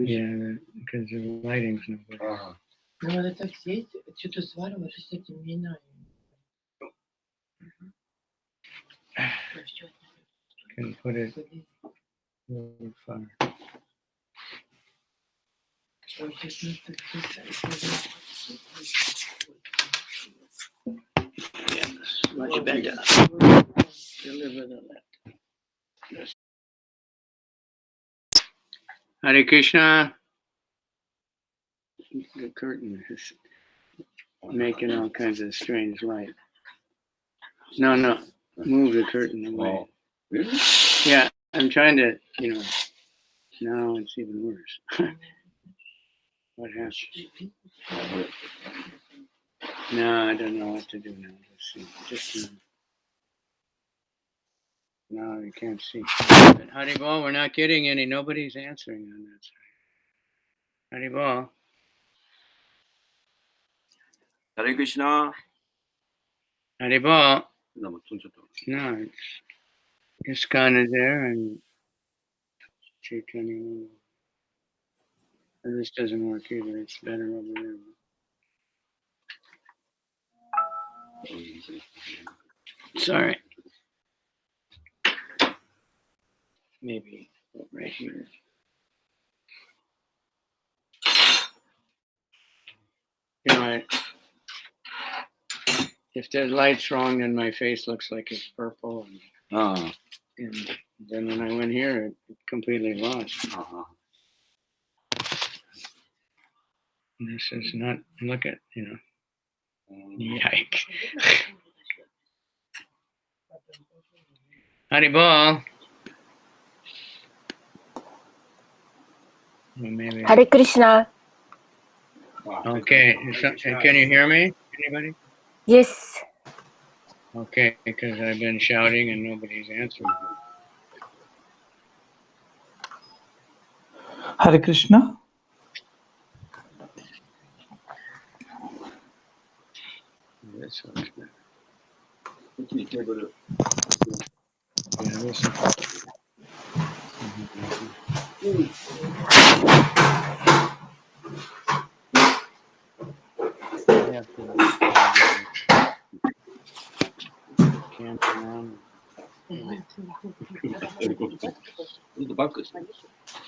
Yeah, because the lighting's no good. Ну, надо так сесть, что-то сваривать с этим вином. Can put it a little far. Yes, much better. Deliver the letter. Hare Krishna. The curtain is making all kinds of strange light. No, move the curtain away. Oh, really? Yeah, I'm trying to, now it's even worse. What happened? No, I don't know what to do now. Let's see. Just no, you can't see. Haribol, we're not getting any. Nobody's answering on that side. Haribol. Hare Krishna. Haribol. No, it's ISKCON is there and Chaitanya. This doesn't work either. It's better over there. Sorry. Maybe right here. If the light's wrong, then my face looks like it's purple. And then when I went here, it completely lost. This is not, look at, yikes. Haribol. Well, maybe. Hare Krishna. Okay, can you hear me? Anybody? Yes. Okay, because I've been shouting and nobody's answering. Hare Krishna. This one's better. Yeah, this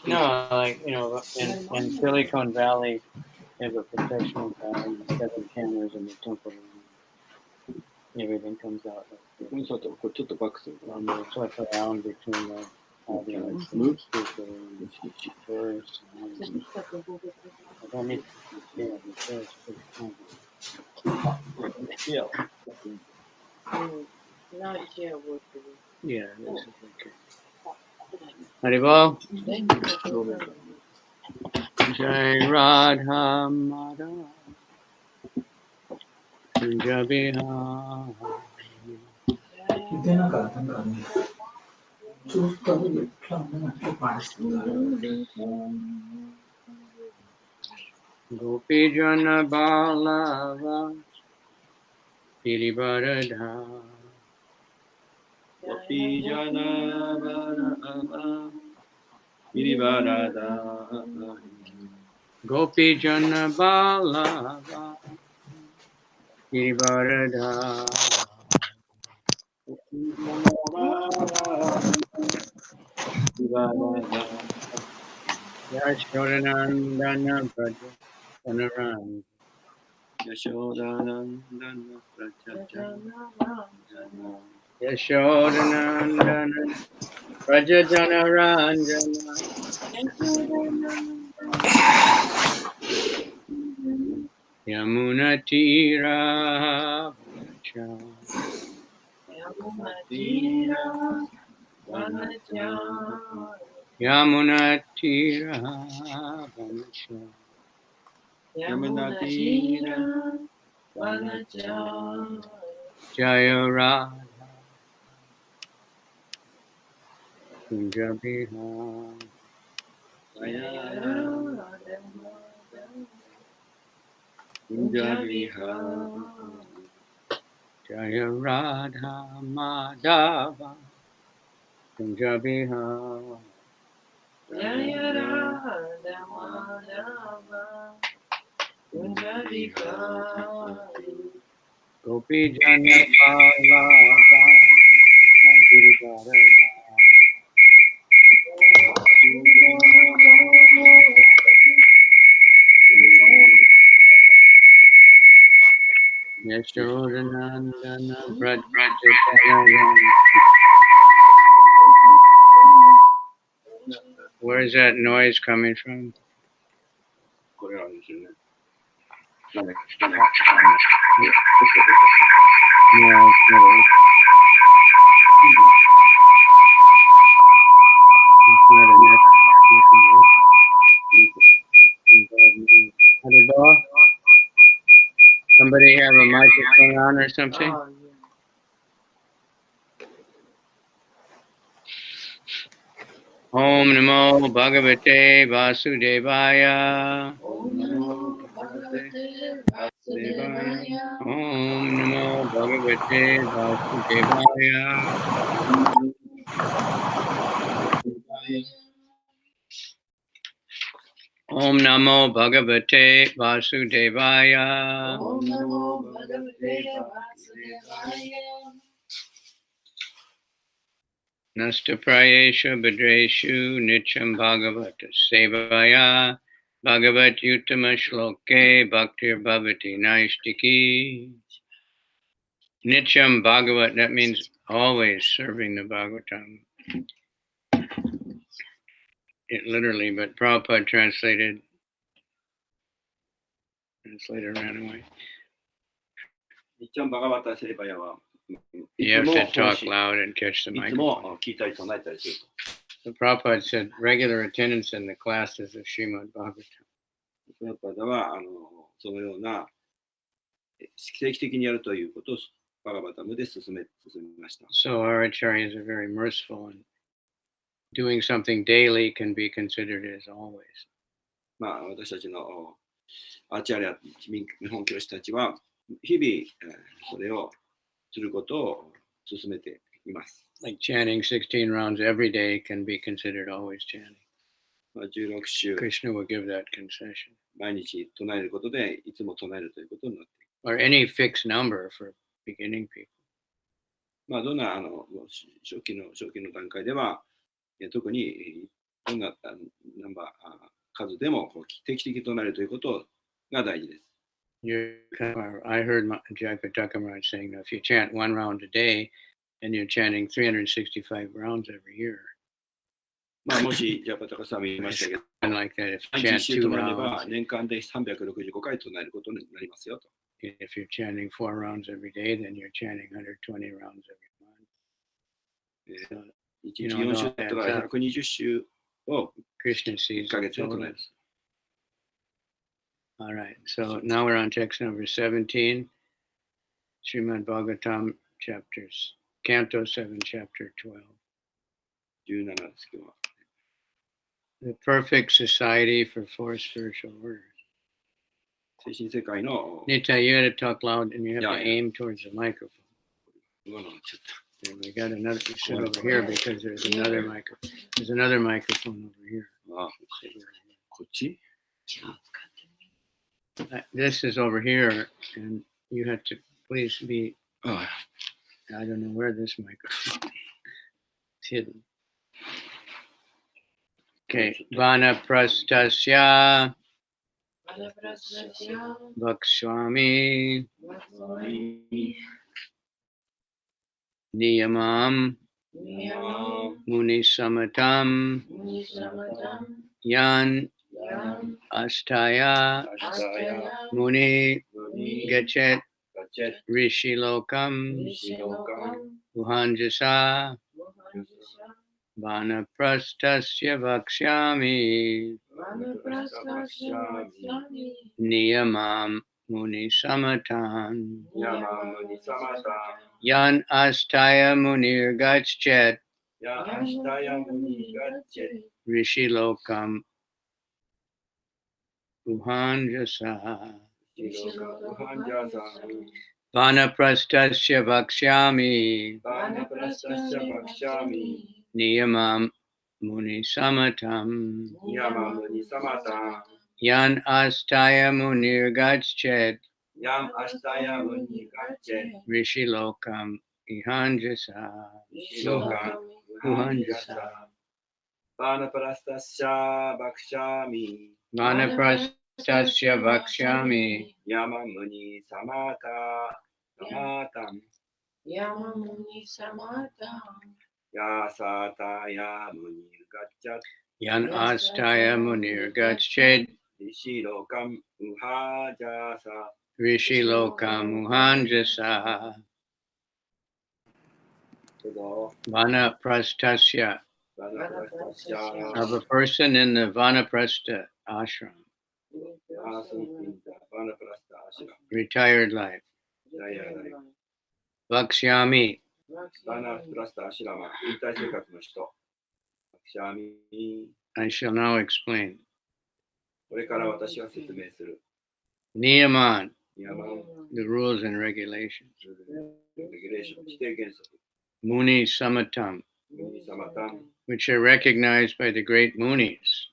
No, like, in Silicon Valley, they have a professional guy with 7 cameras in the temple. Everything comes out like this. And they flip around between the audience and the speaker and the tourists. Yeah, this is okay. Haribol. Jai Radha Madhava Punjabi Gopi Jana Balava Piribaradha Gopi Jana Balava Piribaradha Gopi Jana Balava Piribaradha Yashodanandana Braja Janaran Yashodanandana Braja Janaran Yashodanandana Braja Janaranjana Yamuna Tira Yamuna Tira Yamuna Tira Jaya Radha Punjabi Punjabi Jaya Radha Madhava Punjabi Jaya Radha Madhava Kunja Vikari Gopi Jana Vallabha Girivara. Yashodanandana Vrajapala. Where is that noise coming from? No, it's not it. It's not an echo. Somebody have a microphone on or something? Om Namo Bhagavate Vasudevaya. Om Namo Bhagavate Vasudevaya Om Namo Bhagavate Vasudevaya. Om Namo Bhagavate Vasudevaya. Om Namo Bhagavate Vasudevaya Nastaprayeshu Bhadreshu Nityam Bhagavata Sevaya Bhagavat Uttama Shloke Bhaktir Bhavati Naistiki. Nityam Bhagavat, that means always serving the Bhagavatam. It literally, but Prabhupada translated ran away. You have to talk loud and catch the microphone. So Prabhupada said regular attendance in the classes of Srimad Bhagavatam. プラパダはそのような定期的にやるということをバガバタムで進めました。 So our acharyas are very merciful, and doing something daily can be considered as always. まあ私たちのアチャリア日本教師たちは日々それをすることを進めています。 Like chanting 16 rounds every day can be considered always chanting. 16週 Krishna will give that concession. 毎日唱えることでいつも唱えるということになっている。 Or any fixed number for beginning people. まあどんな初期の段階では特にどんなナンバー数でも定期的に唱えるということが大事です。 I heard Jayapataka Maharaj saying that if you chant 1 round a day and you're chanting 365 rounds every year. まあもしジャパタカさんも言いましたけど、 like that, if you 毎 chant 日 2 唱えれば rounds, 年間で365回唱えることになりますよと。 if you're chanting 4 rounds every day, then you're chanting 120 rounds every month. 1日4週だったら120週を Krishna 1 sees ヶ the 月で唱え total. る。 All right, so now we're on text number 17, Srimad Bhagavatam, chapters, Canto 7, chapter 12. 17です今日は。 The perfect society for 4 spiritual orders. 精神世界の Nita, you had to talk loud and you have Yeah, to yeah. aim towards the microphone. 今のはちょっと And we got another, you sit over here because there's another microphone over here. こっち This is over here, and you have to please be, あ I don't know where this microphone is. It's hidden. Okay, Vanaprasthasya Vanaprasthasya Swami Swami Niyamam Niyamam Muni Samatam Munisamatam Yan Yam Astaya Astaya Muni Muni Gachet Gachet Rishi Lokam Nishilokam Uhanjasa Mohanjasa Vanaprasthasya Vakshami Vanaprasthasya Swami Niyamam Muni Samatan Niyamam Yan Astaya Munir Gachet Rishi Lokam Uhanjasa Vanaprasthasya Vakshami Niyamam Muni Samatam Yama Muni Samata Yan Astaya Munir Gachet Yam Ashtaya Muni Gache Rishi Lokam Ihanjasa Shilokam Uhanjasa Vanaprastasya Bhakshami Vanaprastasya Vakshami Yama Muni Samata Samatam Yamamuni Samata. Yasataya Muni Gachat Yan Astaya Munir Gachet Shilokam Uhajasa Rishi Lokam Uhanjasa Vanaprastasya Vanaprastasya of a person in the Vanaprastha ashram, retired life. Vakshyami, I shall now explain. Niyaman, the rules and regulations. Muni Samatam, which are recognized by the great Munis.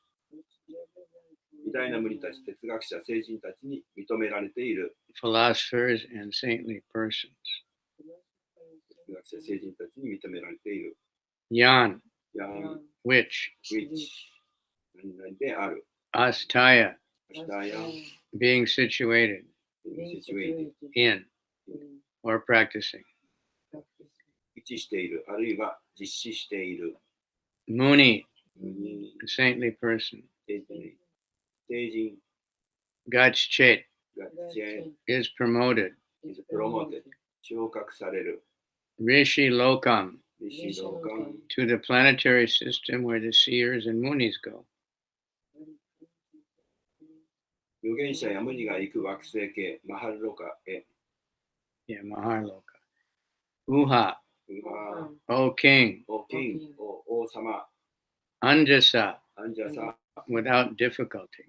Philosophers and saintly persons. Yan, which. Astaya, being situated in or practicing. Muni, a saintly person. Gachet is promoted. Rishi Lokam, to the planetary system where the seers and munis go. Yeah, Maharloka. Uha, O king. Anjasa, without difficulty.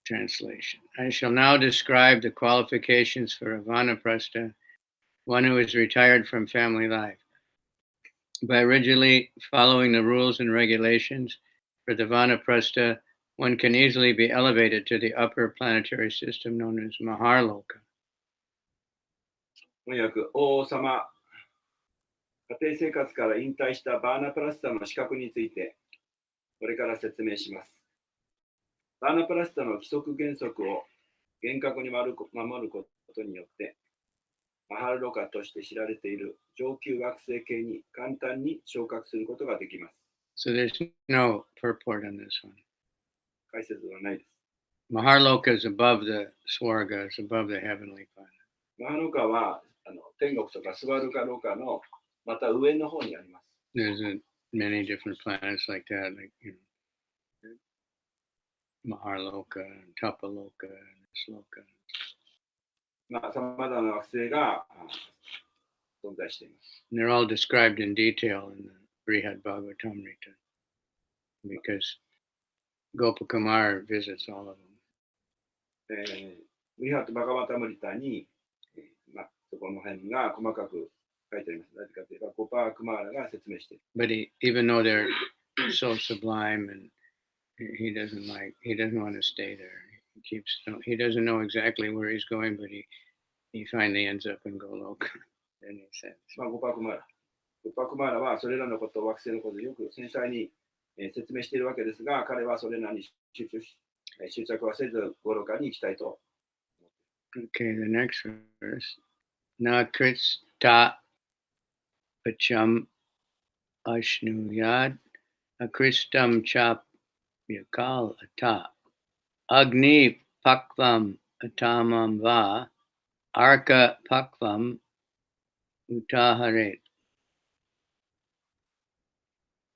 Translation. I shall now describe the qualifications for a Vanaprastha, one who is retired from family life. By rigidly following the rules and regulations for the Vanaprastha, one can easily be elevated to the upper planetary system known as Maharloka. 王様、家庭生活から引退したバーナプラスタの資格について、これから説明します。バーナプラスタの規則原則を厳格に守ることによって、マハルロカとして知られている上級惑星系に簡単に昇格することができます。So there's no purport on this one. 解説はないです。Maharloka is above the Swarga, is above the heavenly planet. マハルロカは天国とかスワルカロカのまた上の方にあります。There's many different planets like that, like Maharloka and Tapaloka and Sloka. まあ、様々な惑星が存在しています。And they're all described in detail in the Brihad Bhagavatamrita because Gopakumar visits all of them. ブリハットバガバタムリタに、そこの辺が細かく書いてあります。なぜかというと、ゴパークマーラが説明している。But even though they're so sublime and he doesn't want to stay there. He doesn't know exactly where he's going, but he finally ends up in Goloka. Then he says. ゴパークマーラはそれらのことを惑星のことをよく繊細に説明しているわけですが、彼はそれらに執着はせず、ゴロカに行きたいと。Okay, the next verse. Na krista pacham ashnuyad akristam chap yakal ata agni pakvam atamam va arka pakvam utaharet.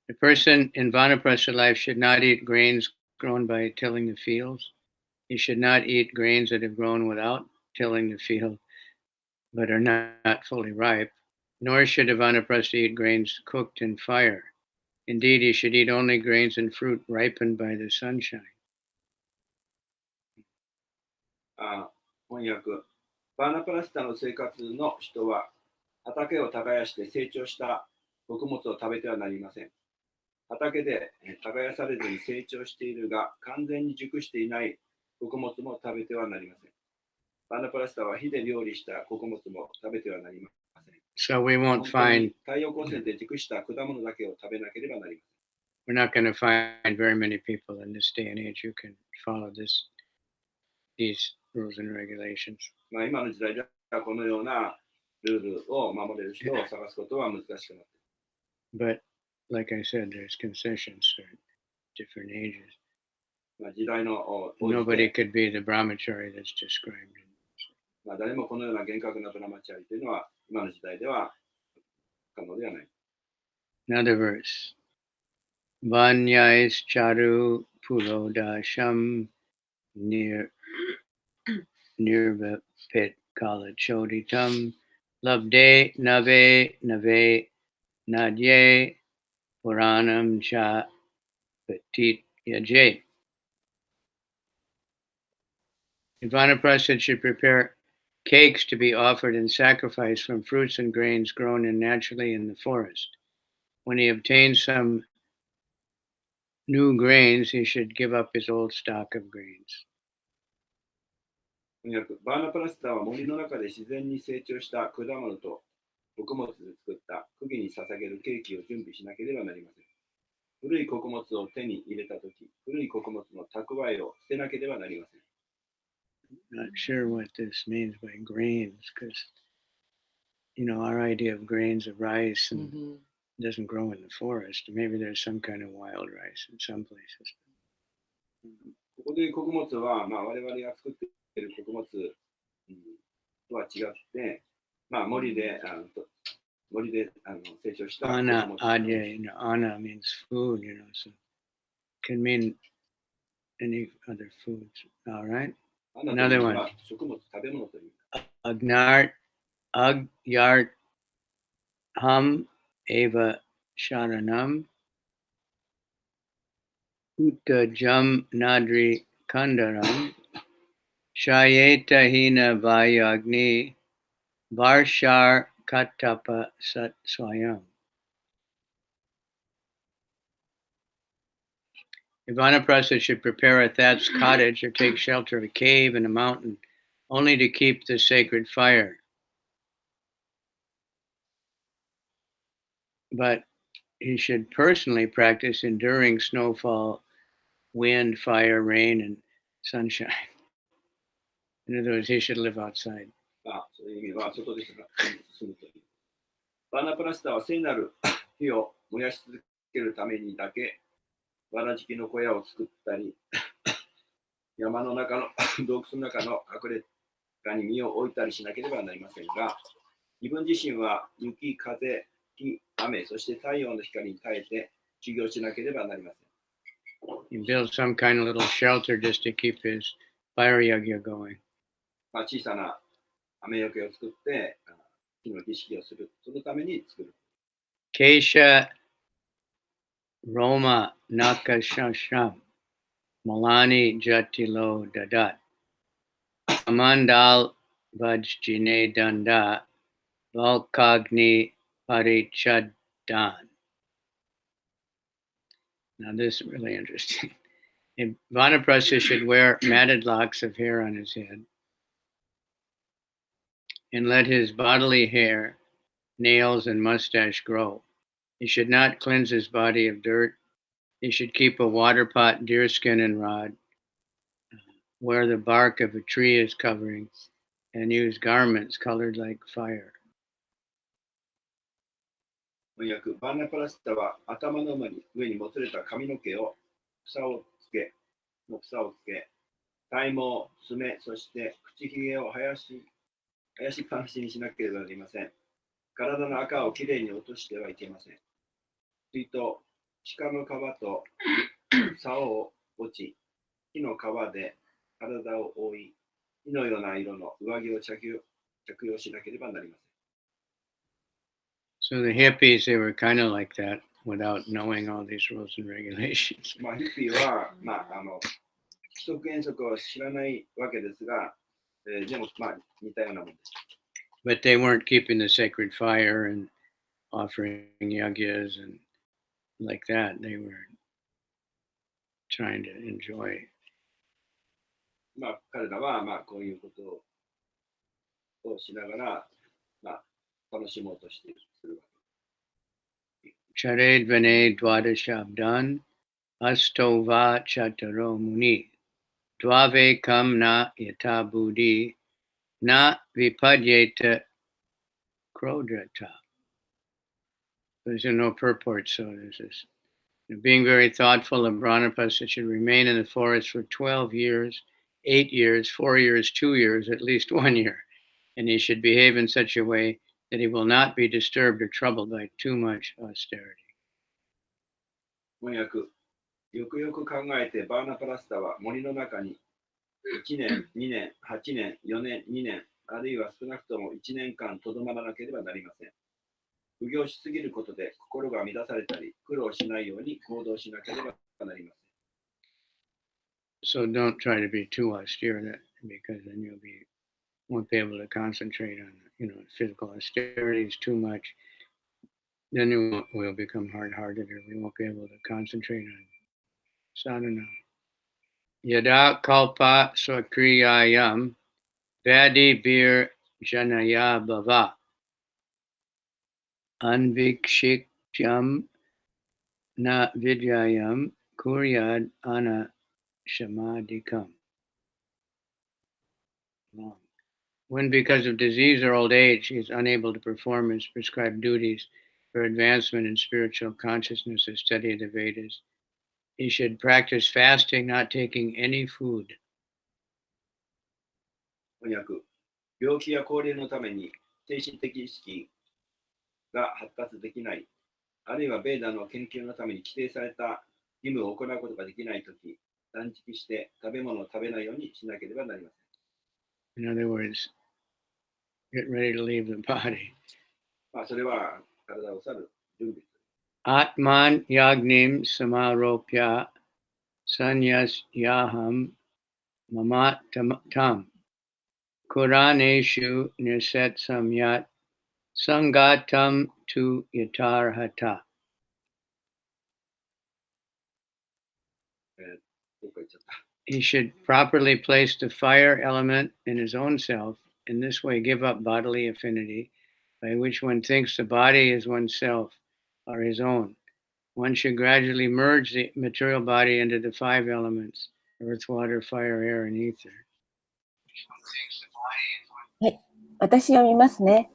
A person in Vanaprastha life should not eat grains grown by tilling the fields. He should not eat grains that have grown without tilling the field, but are not fully ripe. Nor should a Vanaprastha eat grains cooked in fire. Indeed, he should eat only grains and fruit ripened by the sunshine. 翻訳。バーナプラスタの生活の人は、畑を耕して成長した穀物を食べてはなりません。畑で耕されずに成長しているが、完全に熟していない穀物も食べてはなりません。バナプラスタは火で料理した穀物も食べてはなりません。So we won't 本当に find, 太陽光線で熟した果物だけを食べなければなりません。 we're not going to find very many people in this day and age who can follow these rules and regulations. まあ、今の時代ではこのようなルールを守れる人を探すことは難しくなっている。 But like I said, there's concessions for different ages. まあ、時代の応じ Nobody て、 could be the brahmachari that's described. まあ、誰もこのような厳格なブラマチャリというのは今の時代では可能ではない。 Another verse. Vanyais charu purodasham nirvapit kala choditam labde nave nadye puranam cha petit yaje. Vanaprastha should prepare cakes to be offered in sacrifice from fruits and grains grown naturally in the forest. When he obtains some new grains, he should give up his old stock of grains. バーナプラスターは森の中で自然に成長した果物と穀物で作った釘に捧げるケーキを準備しなければなりません。古い穀物を手に入れたとき、古い穀物の蓄えを捨てなければなりません。 Not sure what this means by grains, because our idea of grains of rice and doesn't grow in the forest. Maybe there's some kind of wild rice in some places. ここで穀物は、まあ、我々が作っている穀物、とは違って、まあ、森で成長した穀 Anna, 物。 adya, anna means food, so it can mean any other foods. All right. アナという Another の one. は食物、食べ物という。 Agyart ham eva sharanam uttajam nadri kandaram shayeta hina vayagni varshar katapa sat swayam. Vanaprastha should prepare a thatched cottage or take shelter of a cave in a mountain only to keep the sacred fire. But he should personally practice enduring snowfall, wind, fire, rain, and sunshine. In other words, he should live outside. そういう意味は外で住むという。バーナプラスターは聖なる火を燃やし続けるためにだけ、わらじきの小屋を作ったり、山の中の洞窟の中の隠れ家に身を置いたりしなければなりませんが、自分自身は雪、風、火、雨、そして太陽の光に耐えて修行しなければなりません。He built some kind of little shelter just to keep his fire yagya going. まあ、小さな雨よけを作って、火の儀式をする、そのために作る。Kesha Roma Nakashasham Malani Jatilo Dadat Amandal Vajjine Danda Valkagni Parichadan. Now this is really interesting. Vanaprastha should wear matted locks of hair on his head and let his bodily hair, nails, and mustache grow. He should not cleanse his body of dirt. He should keep a water pot, deerskin, and rod, wear the bark of a tree as covering, and use garments colored like fire. バーナプラスタは頭の上にもつれた髪の毛を草をつけ、体毛、爪、そして口ひげを生やしっぱなしにしなければなりません。体の赤をきれいに落としてはいけません。水と鹿の皮と竿を落ち、木の皮で体を覆い、火のような色の上着を着用しなければなりません。So the hippies, they were kind of like that without knowing all these rules and regulations. まあ、ヒッピーは、規則原則を知らないわけですが、でも、似たようなものです。But they weren't keeping the sacred fire and offering yagyas and like that. They were trying to enjoy. まあ、彼らは、まあ、こういうことをしながら、まあ、楽しもうとしてするわけ。Chared vane dwadashabdan astova chataro muni dvave kam na yata buddhi na vipadyeta krodata. There's no purport, so there's this. Being very thoughtful of Brahmapas, it should remain in the forest for 12 years, 8 years, 4 years, 2 years, at least 1 year. And he should behave in such a way that he will not be disturbed or troubled by too much austerity. 翻訳。よくよく考えて、バーナパラスタは森の中に1年、2年、8年、4年、2年、あるいは少なくとも1年間とどまらなければなりません。不行しすぎることで心が乱されたり、苦労しないように行動しなければなりません。So don't try to be too austere, because then won't be able to concentrate on, physical austerities too much. Then it will become hard-hearted, or we won't be able to concentrate on sadhana. Yada kalpa swakriyayam vadi bir janaya bhava anvikshikyam na vidyayam kuryad ana shamadikam. When, because of disease or old age, he is unable to perform his prescribed duties for advancement in spiritual consciousness or study of the Vedas, he should practice fasting, not taking any food. 翻訳。病気や高齢のために精神的意識が発達できない、あるいはベーダの研究のために規定された義務を行うことができないとき、断食して食べ物を食べないようにしなければなりません。In other words, get ready to leave the body. まあ、それは体を去る準備。Atman yagnim samaropya sanyas yaham mamat tam Kuraneshu nirset samyat sangatam tu yatarhata. He should properly place the fire element in his own self, in this way give up bodily affinity, by which one thinks the body is oneself or his own. One should gradually merge the material body into the 5 elements, earth, water, fire, air, and ether. はい、私読みますね。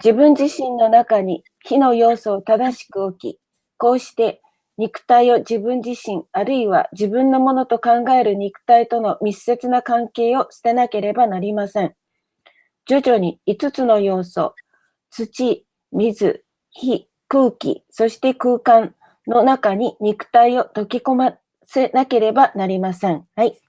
自分自身の中に火の要素を正しく置き、こうして肉体を自分自身、あるいは自分のものと考える肉体との密接な関係を捨てなければなりません。徐々に5つの要素、土、水、火、空気、そして空間の中に肉体を溶け込ませなければなりません。はい。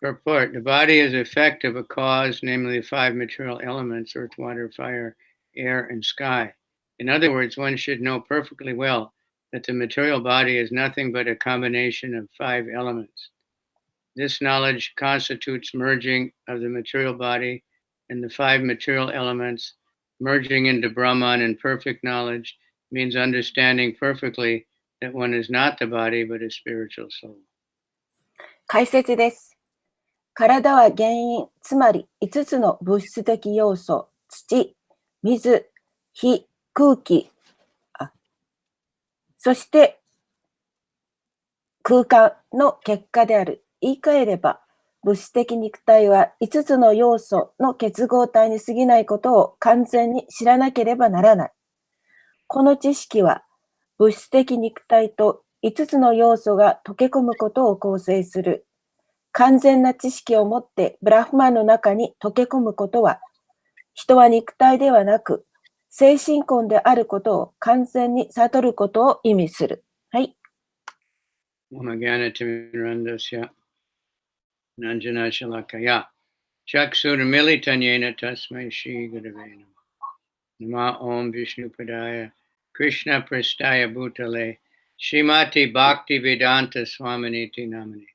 Purport: the body is the effect of a cause, namely the 5 material elements, earth, water, fire, air, and sky. In other words, one should know perfectly well that the material body is nothing but a combination of 5 elements. This knowledge constitutes merging of the material body and the 5 material elements. Merging into Brahman in perfect knowledge means understanding perfectly that one is not the body but a spiritual soul. 解説です。体は原因、つまり5つの物質的要素、土、水、火、空気、そして空間の結果である。言い換えれば、物質的肉体は5つの要素の結合体に過ぎないことを完全に知らなければならない。この知識は、物質的肉体と5つの要素が溶け込むことを構成する。完全な知識を持ってブラフマンの中に溶け込むことは、人は肉体ではなく、精神根であることを完全に悟ることを意味する。はい。Namagyanatimirandasya Nanjana Shalakaya Chaksura Militanyena Tasmai Shri Gurave Nama Om Vishnupadaya Krishna Prastaya Bhutale Srimati Bhakti Vedanta Swaminiti Namani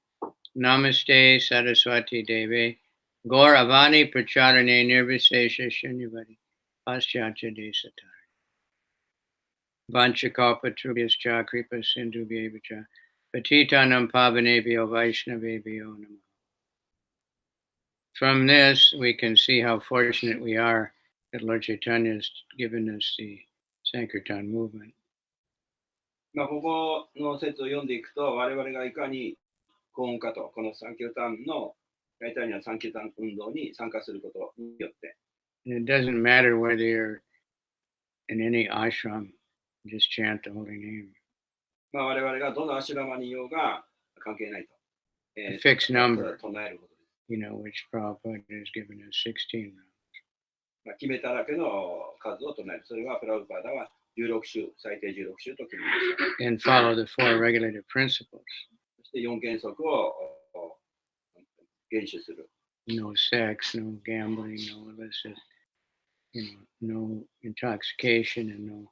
Namaste Saraswati Deve Gaur Avani Pracharane Nirvisesha Shunyavadi Paschatya Desatari. Vanchakalpatrubhyascha kripa sindhubhyevacha patitanam pavanebhyo vaishnavebhyo namo. From this, we can see how fortunate we are that Lord Chaitanya has given us the Sankirtan movement. ここの説を読んでいくと、我々がいかに幸運かと、このサンキュータンの、大体にはサンキュータン運動に参加することによって。And it doesn't matter whether you're in any ashram, just chant the holy name. 我々がどのアシュラマにいようが関係ないと。A fixed number, 唱えることです。which Prabhupada has given us 16 rounds. 決めただけの数を唱える。それはプラブパダは16週、最低16週と決めました。And follow the four regulative principles. そして4原則を厳守する。No sex, no gambling, no illicit, no intoxication, and no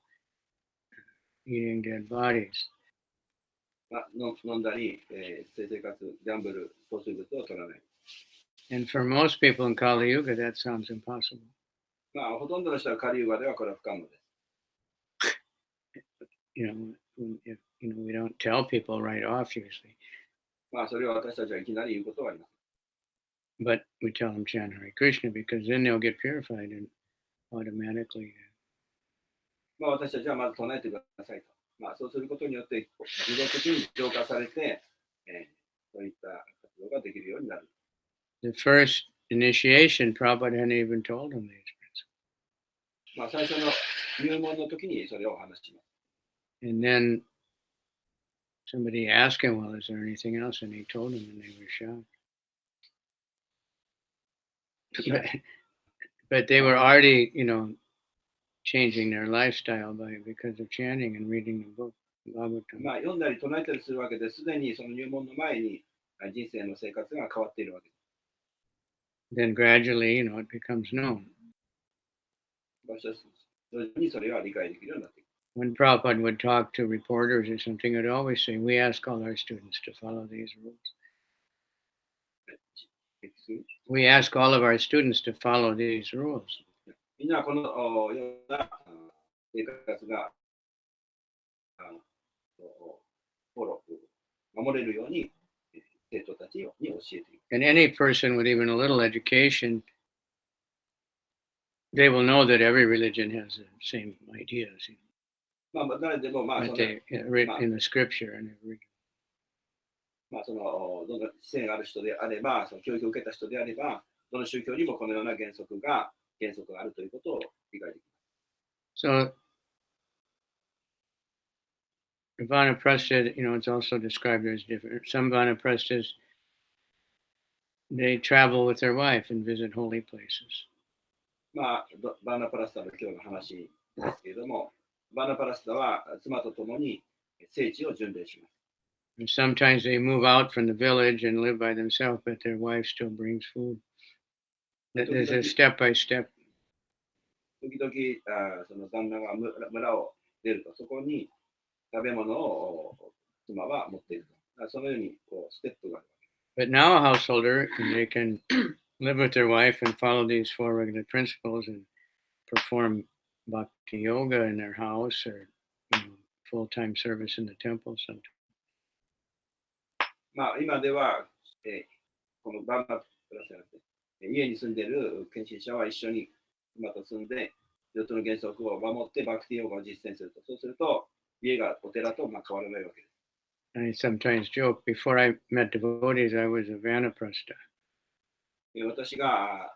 eating dead bodies. 飲んだり、性生活、ギャンブル、盗水物を取らない。And for most people in Kali Yuga, that sounds impossible. ほとんどの人はカリユガではこれは不可能です。If, we don't tell people right off usually. それを私たちはいきなり言うことはありません。But we tell them chant Hare Krishna because then they'll get purified and automatically. 私たちはまず唱えてくださいと。そうすることによって自動的に浄化されて、そういった活動ができるようになる。The first initiation, Prabhupada hadn't even told them these principles. 最初の入門の時にそれをお話しします。And then somebody asked him, well, is there anything else? And he told them, and they were shocked. But they were already, changing their lifestyle because of chanting and reading the book. 読んだり唱えたりするわけで、すでにその入門の前に人生の生活が変わっているわけです。Then gradually, it becomes known. 徐々にそれは理解できるようになっていく。When Prabhupada would talk to reporters or something, he'd always say, we ask all our students to follow these rules. We ask all of our students to follow these rules. みんなこのような生活が守れるように生徒たちに教えている。And any person with even a little education, they will know that every religion has the same ideas. 誰でもwritten in the scripture and every. そのどの知性がある人であれば、その教育を受けた人であれば、どの宗教にもこのような原則があるということを理解できます。So, Vanaprastha, it's also described as different. Some Vanaprasthas, they travel with their wife and visit holy places. バーナパラスタの今日の話ですけれども、バーナパラスタは妻と共に聖地を巡礼します。And sometimes they move out from the village and live by themselves, but their wife still brings food. There's a step by step. 時々その旦那が村を出ると、そこに食べ物を妻は持っていると。そのようにステップがある。But now a householder, they can live with their wife and follow these four regular principles and perform bhakti yoga in their house or full-time service in the temple sometimes. 今では、このバンナプラスじゃなくて、家に住んでいる献身者は一緒に妻と住んで、4つの原則を守ってバクティヨガを実践すると。そうすると、家がお寺と変わらないわけです。I sometimes joke, before I met devotees, I was a Vanaprastha. 私が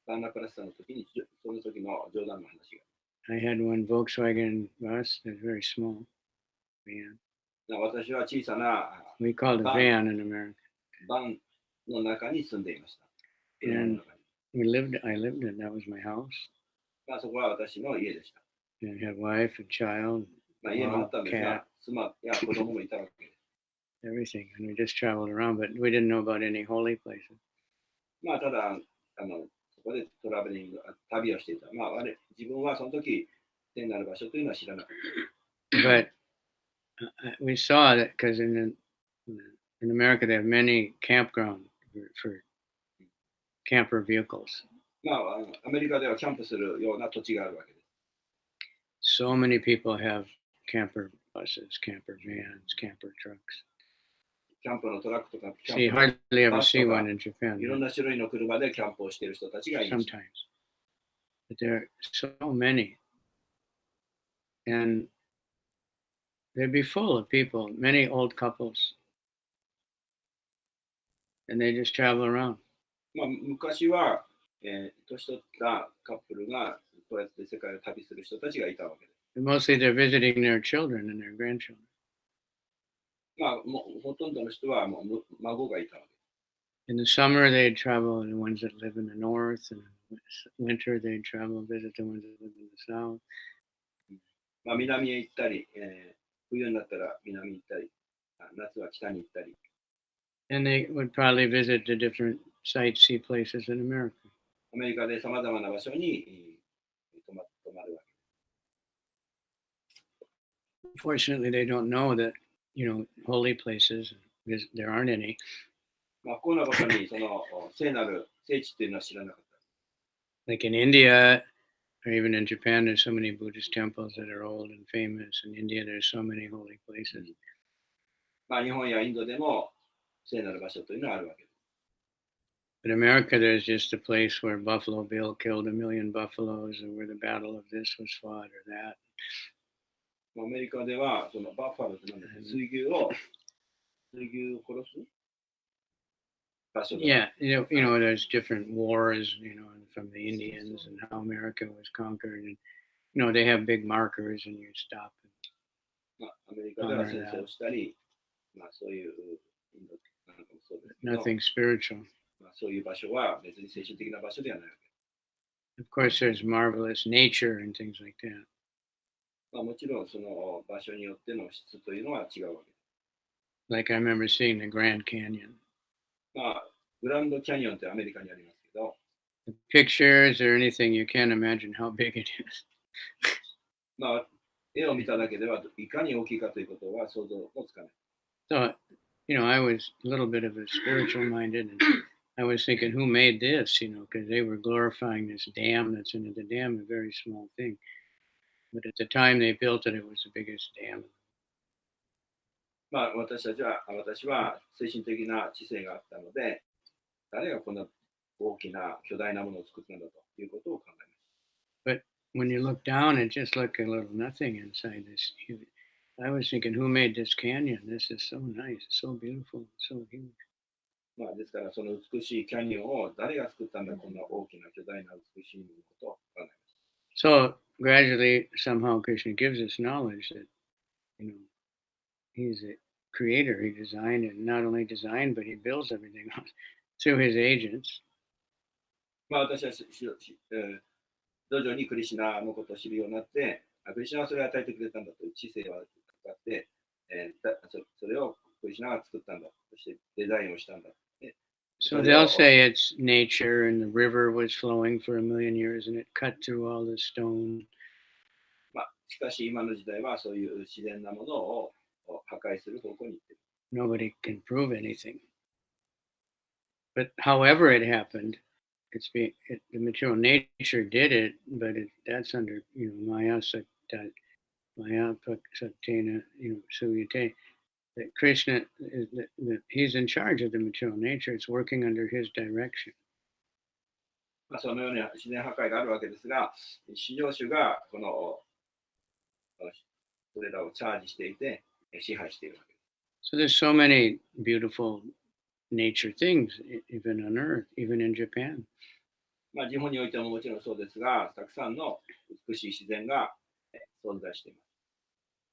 バンナプラスの時に、その時の冗談の話が。I had one Volkswagen bus that's very small van. 私は小さな We called it a van in America. バンの中に住んでいました。And I lived in, that was my house. そこは私の家でした。And I had wife and child, 家もあったんです cat, が、妻や子供もいたわけです。everything. And we just traveled around, but we didn't know about any holy places. ただそこでトラベリング、旅をしていた。自分はその時、天なる場所というのは知らなかった。But we saw that because in America they have many campgrounds for camper vehicles. アメリカではキャンプするような土地があるわけです。So many people have camper buses, camper vans, camper trucks. キャンプのトラックとか、キ So you ャンプの hardly ever バス see とか one in Japan いろんな種類の車でキャンプをしている人たちがいます。 sometimes. But there are so many. And they'd be full of people, many old couples. And they just travel around. まあ、昔は、年取ったカップルがこうやって世界を旅する人たちがいたわけです。 And mostly they're visiting their children and their grandchildren. まあ、もうほとんどの人はもう孫がいたわけです。 In the summer, they'd travel, the ones that live in the north, and in winter, they'd travel, visit the ones that live in the south. まあ、南へ行ったり、冬になったら南に行ったり、夏は北に行ったり。 And they would probably visit the different sightsee places in America. アメリカでさまざまな場所に泊まるわけ。 Unfortunately, they don't know that, holy places, there aren't any. まあ、不幸なことにその聖なる聖地っていうのは知らなかった。 Like in India, or even in Japan, there's so many Buddhist temples that are old and famous. In India, there's so many holy places. まあ、日本やインドでも聖なる場所というのはあるわけです。 In America, there's just a place where Buffalo Bill killed 1,000,000 buffaloes, or where the Battle of this was fought, or that. アメリカではそのバッファローってなんだっけ、水牛を殺す場所だ。 Yeah, there's different wars, from the Indians and how America was conquered, and they have big markers, and you stop. まあ、アメリカでは戦争をしたり、まあ、そういうインドなんかもそうですけど、 Nothing spiritual. まあ、そういう場所は別に精神的な場所ではないわけ。 Of course, there's marvelous nature and things like that. まあ、もちろんその場所によっての質というのは違うわけです。 Like I remember seeing the Grand Canyon. まあ、グランドキャニオンってアメリカにありますけど、 The pictures or anything, you can't imagine how big it is. まあ、絵を見ただけではいかに大きいかということは想像もつかない。 So, I was a little bit of a spiritual minded, and I was thinking, who made this? Because they were glorifying this dam that's in it. The dam, a very small thing. But at the time they built it, it was the biggest dam. まあ、私は精神的な知性があったので、誰がこんな大きな巨大なものを作ったんだということを考えました。 But when you look down, it just looked a little nothing inside this. I was thinking, who made this canyon? This is so nice, so beautiful, so huge. まあ、ですから、その美しいキャニオンを誰が作ったんだ、こんな大きな巨大な美しいものと考えました。 So gradually, somehow Krishna gives us knowledge that, he's a creator. He designed it, not only designed, but he builds everything else through his agents. まあ、私は徐々にクリシュナのことを知るようになって、クリシュナはそれを与えてくれたんだという知性がかかって、それをクリシュナが作ったんだ、そしてデザインをしたんだ。 So they'll say it's nature, and the river was flowing for 1,000,000 years, and it cut through all the stone. まあ、しかし今の時代はそういう自然なものを破壊する方向に行っている。 Nobody can prove anything. But however it happened, the material nature did it, but that's under Maya Saktena, Suyate. That Krishna he's in charge of the material nature. It's working under his direction. まあ、そのような自然破壊があるわけですが、至上主がそれらをチャージしていて支配しているわけです。 So there's so many beautiful nature things, even on Earth, even in Japan. まあ、日本においてももちろんそうですが、たくさんの美しい自然が存在しています。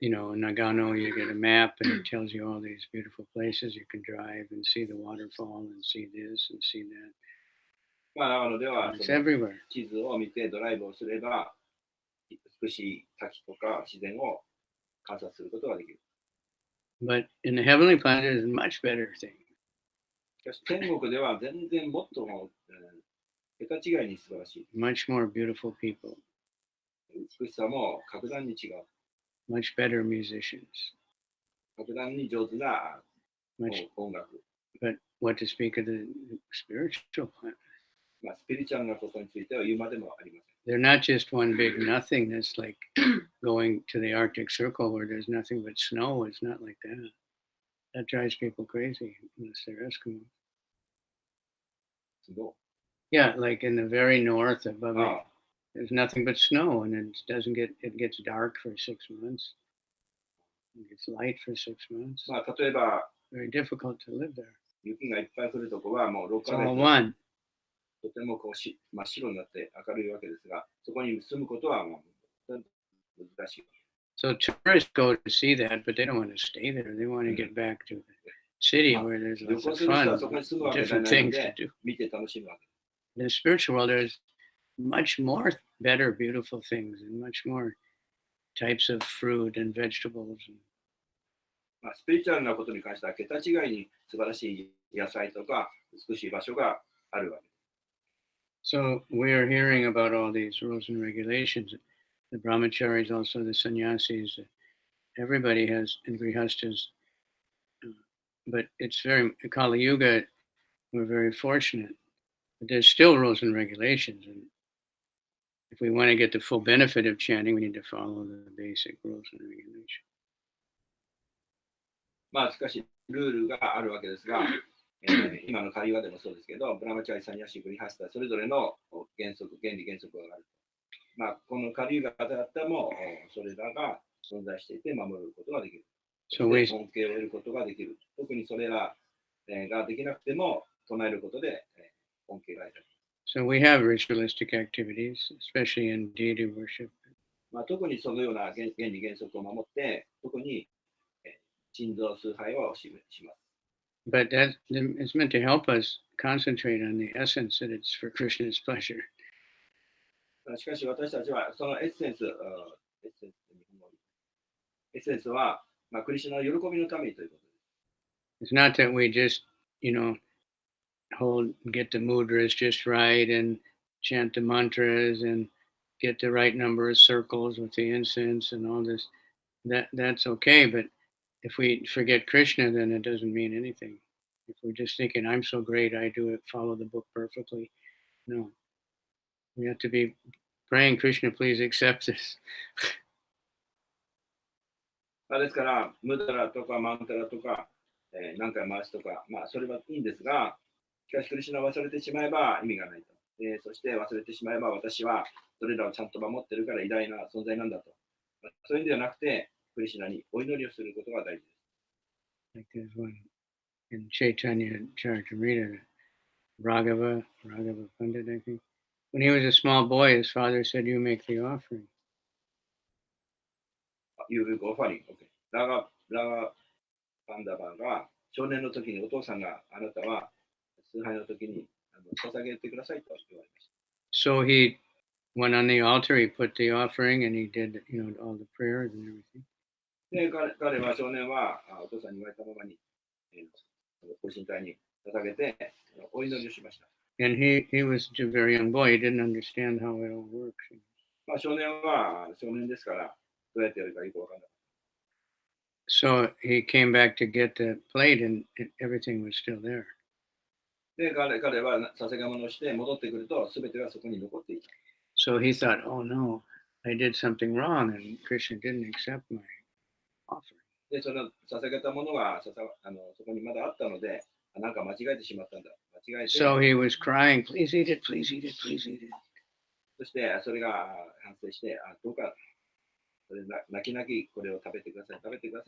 In Nagano, you get a map and it tells you all these beautiful places. You can drive and see the waterfall and see this and see that. まあ、長野では It's everywhere. 地図を見てドライブをすれば、美しい滝とか自然を観察することができる。 But in the heavenly planet, is a much better thing. しかし天国では全然もっと桁違いに素晴らしい。 Much more beautiful people. 美しさも格段に違う。 Much better musicians. 格段に上手な Much, 音楽。 but what to speak of the spiritual planet? まあ、スピリチュアルなことについては言うまでもありません。 They're not just one big nothingness like going to the Arctic Circle where there's nothing but snow. It's not like that. That drives people crazy unless they're Eskimos. Yeah, like in the very north above it, there's nothing but snow, and it gets dark for 6 months. It gets light for 6 months. まあ、例えば、 Very difficult to live there. 雪がいっぱい降るところはもう6 It's ヶ all 月 one. とても真っ白になって明るいわけですが、そこに住むことはもう難しい。So tourists go to see that, but they don't want to stay there. They want to get back to the city where there's 旅 lots 行 of する人は fun, そこに住むわけじゃ different ないの things to で、 do. 見て楽しむわけ。 In the spiritual world, there's much more better, beautiful things, and much more types of fruit and vegetables. まあ、スピリチュアルなことに関しては桁違いに素晴らしい野菜とか美しい場所があるわけ。 So we're hearing about all these rules and regulations. The brahmacharis, also the sannyasis, everybody has, and grihastas. But it's very, Kali Yuga, we're very fortunate. But there's still rules and regulations. And if we want to get the full benefit of chanting, we need to follow the basic rules and regulations. まあ、しかし、ルールがあるわけですが、今のカリワでもそうですけど、ブラマチャリ、サニヤシ、グリハスタ、それぞれの原則、原理、原則がある。まあ、このカリワだったも、それらが存在していて守ることができる。So we, 恩恵を得ることができる。特にそれらができなくても、唱えることで恩恵が得られる。so we have ritualistic activities, especially in deity worship. まあ、特にそのような原理、原則を守って、特に心臓崇拝をします。But that it's meant to help us concentrate on the essence that it's for Krishna's pleasure. しかし私たちはそのエッセンスは、まあ、クリシュナの喜びのためにということです。 It's not that we just, get the mudras just right and chant the mantras and get the right number of circles with the incense and all this. That's okay, but if we forget Krishna, then it doesn't mean anything. If we're just thinking, I'm so great, I do it, follow the book perfectly. No. We have to be praying, Krishna, please accept this. ですから、ムダラとかマンタラとか、何回回すとか、まあ、それはいいんですが、しかしクリシュナを忘れてしまえば意味がないと。そして忘れてしまえば私はそれらをちゃんと守ってるから偉大な存在なんだと。そういうんではなくて、クリシュナにお祈りをすることが大事です。Like there's one in Chaitanya Charitamrita, Raghava Pandit, I think. When he was a small boy, his father said, "You make the offering." You will go offering. Okay. ラガパンダバが少年の時にお父さんがあなたは崇拝の時に捧げてくださいと言われました。So he went on the altar, he put the offering, and he did, all the prayers and everything. で、彼は少年はお父さんに言われたままにご神体に捧げてお祈りをしました。And he was a very young boy. He didn't understand how it all works. まあ、少年は少年ですから、どうやってやるかよくわからない。So he came back to get the plate, and everything was still there. で、彼は捧げ物をして戻ってくると、すべてがそこに残っていた。So he thought, oh no, I did something wrong, and Krishna didn't accept my offering. で、その捧げたものがそこにまだあったので、なんか間違えてしまったんだ。間違えて。So he was crying, please eat it, please eat it, please eat it. そしてそれが反省して、どうかそれ泣き泣きこれを食べてくださ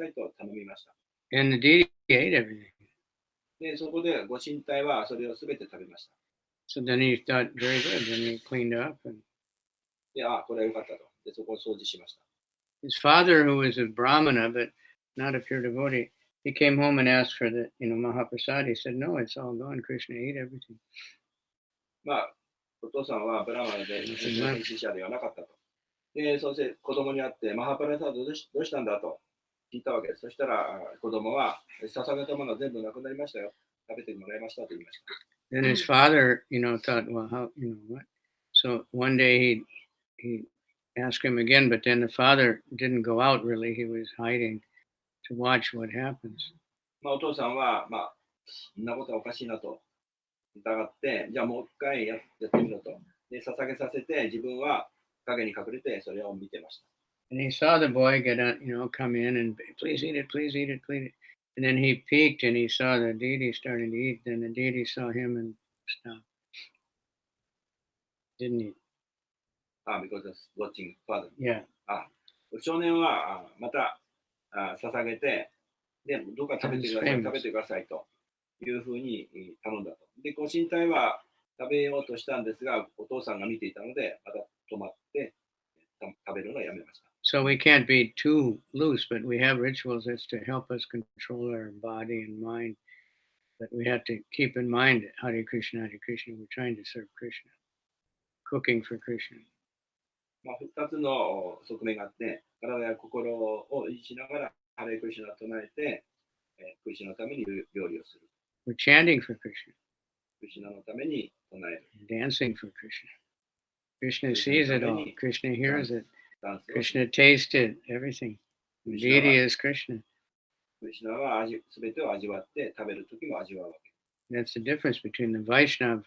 いと頼みました。And the deity ate everything. で、そこでご神体はそれをすべて食べました。So then he thought, very good. Then he cleaned up. And で、これはよかったと。で、そこを掃除しました。his father, who was a brahmana, but not a pure devotee, he came home and asked for the, Mahaprasad. He said, no, it's all gone. Krishna ate everything. まあ、お父さんはブラマナで献身者ではなかったと。で、そして子供に会って、マハパラサードどうしたんだと聞いたわけです。そしたら子供は、捧げたものは全部なくなりましたよ。食べてもらいましたと言いました。Then his father, thought, well, how, what? So one day he asked him again, but then the father didn't go out really. He was hiding to watch what happens. まあ、お父さんは、そんなことはおかしいなと疑って、じゃあもう一回やってみろと。で、捧げさせて、自分は影に隠れてそれを見てました。And he saw the boy get on, come in and please eat it, please eat it, please eat it. And then he peeked and he saw the deity starting to eat. Then the deity saw him and stopped. Didn't eat. because of watching father. Yeah. 少年はまた捧げて、で、どうか食べてください、 Famous. 食べてくださいというふうに頼んだと。で、ご神体は食べようとしたんですが、お父さんが見ていたので、また止まって食べるのをやめました。So we can't be too loose, but we have rituals that's to help us control our body and mind. But we have to keep in mind Hare Krishna, Hare Krishna. We're trying to serve Krishna, cooking for Krishna. 2つの側面があって、体や心を維持しながら、ハレクリシュナを唱えて、クリシュナのために料理をする。We're chanting for Krishna. クリシュナのために唱える。Dancing for Krishna. Krishna sees it all. Krishna hears it. ダンスを Krishna tasted everything. Deity is Krishna. クリシュナは全てを味わって食べるときも味わうわけ。That's the difference between the Vaishnava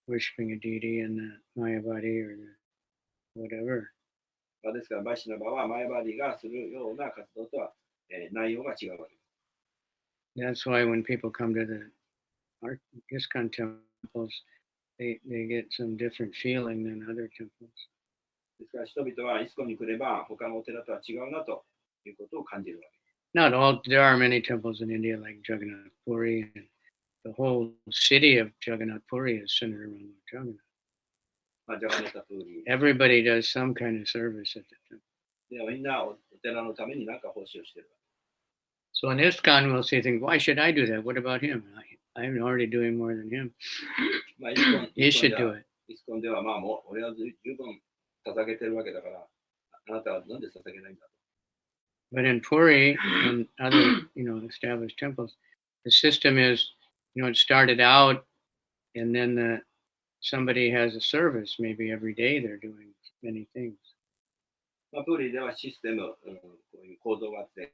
worshipping a deity and the Mayavadi or the whatever. ですから、バイシナバはマヤバディがするような活動とは、内容が違うわけで That's す。why when people come to the ISKCON temples, they get some different feeling than other temples. ですから、人々はイスコンに来れば、他のお寺とは違うなということを感じるわけ。Not all, there are many temples in India like Jagannath Puri, and the whole city of Jagannath Puri is centered around Jagannath. ジャガネタプーリー。Everybody does some kind of service at the temple. でみんなお寺のために何か奉仕をしているわ So in ISKCON, we'll say things, why should I do that? What about him? I'm already doing more than him. け。You should do it. イスコンでは、もう俺は十分捧げてるわけだから、あなたはなんで捧げないんだと。But in Puri and other, established temples, the system is, it started out, and then somebody has a service. Maybe every day they're doing many things. プーリーではシステム、こういう構造があって、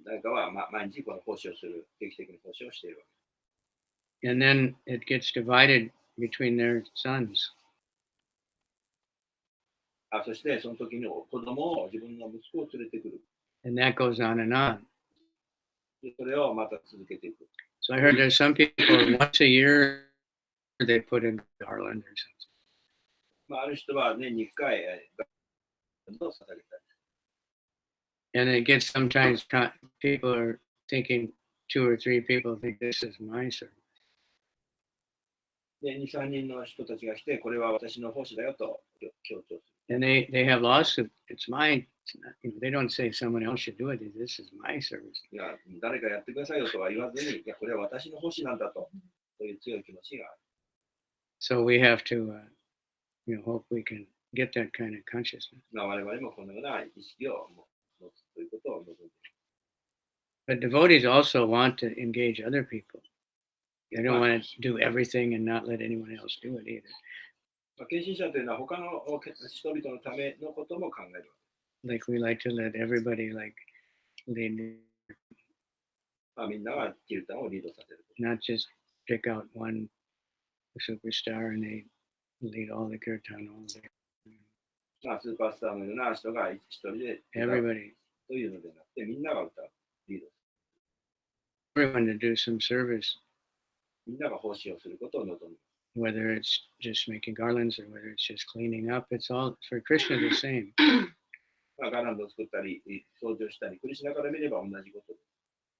誰かは、毎日この奉仕をする、定期的に奉仕をしているわけ。And then it gets divided between their sons. そしてその時に子供を自分の息子を連れてくる。And that goes on and on. でそれをまた続けていく。So I heard there's some people once a year they put in garland or something. ある人は年に1回を捧げたり。And it gets sometimes people are thinking 2 or 3 people think this is my service. で、2、3人の人たちが来て、これは私の奉仕だよと強調する。And they have lawsuit. It's mine. It's not, they don't say someone else should do it. This is my service. いや、誰かやってくださいよとは言わずに、いや、これは私の奉仕なんだと、そういう強い気持ちがある。So we have to, hope we can get that kind of consciousness. 我々もこのような意識を持つということを望んでいる。But devotees also want to engage other people. They don't want to do everything and not let anyone else do it either. 献身者というのは他の人々のためのことも考える。Like we like to let everybody lead. みんながキルタンをリードさせる。Not just pick out one superstar and they lead all the kirtan all day. スーパースターのような人が一人で歌う Everybody. というのでなくて、みんなが歌う、リードす Everyone to do some service, る。みんなが奉仕をすることを望む。whether it's just making garlands or whether it's just cleaning up. It's all for Krishna the same. ガランドを作ったり、掃除をしたり、クリシュナから見れば同じことです。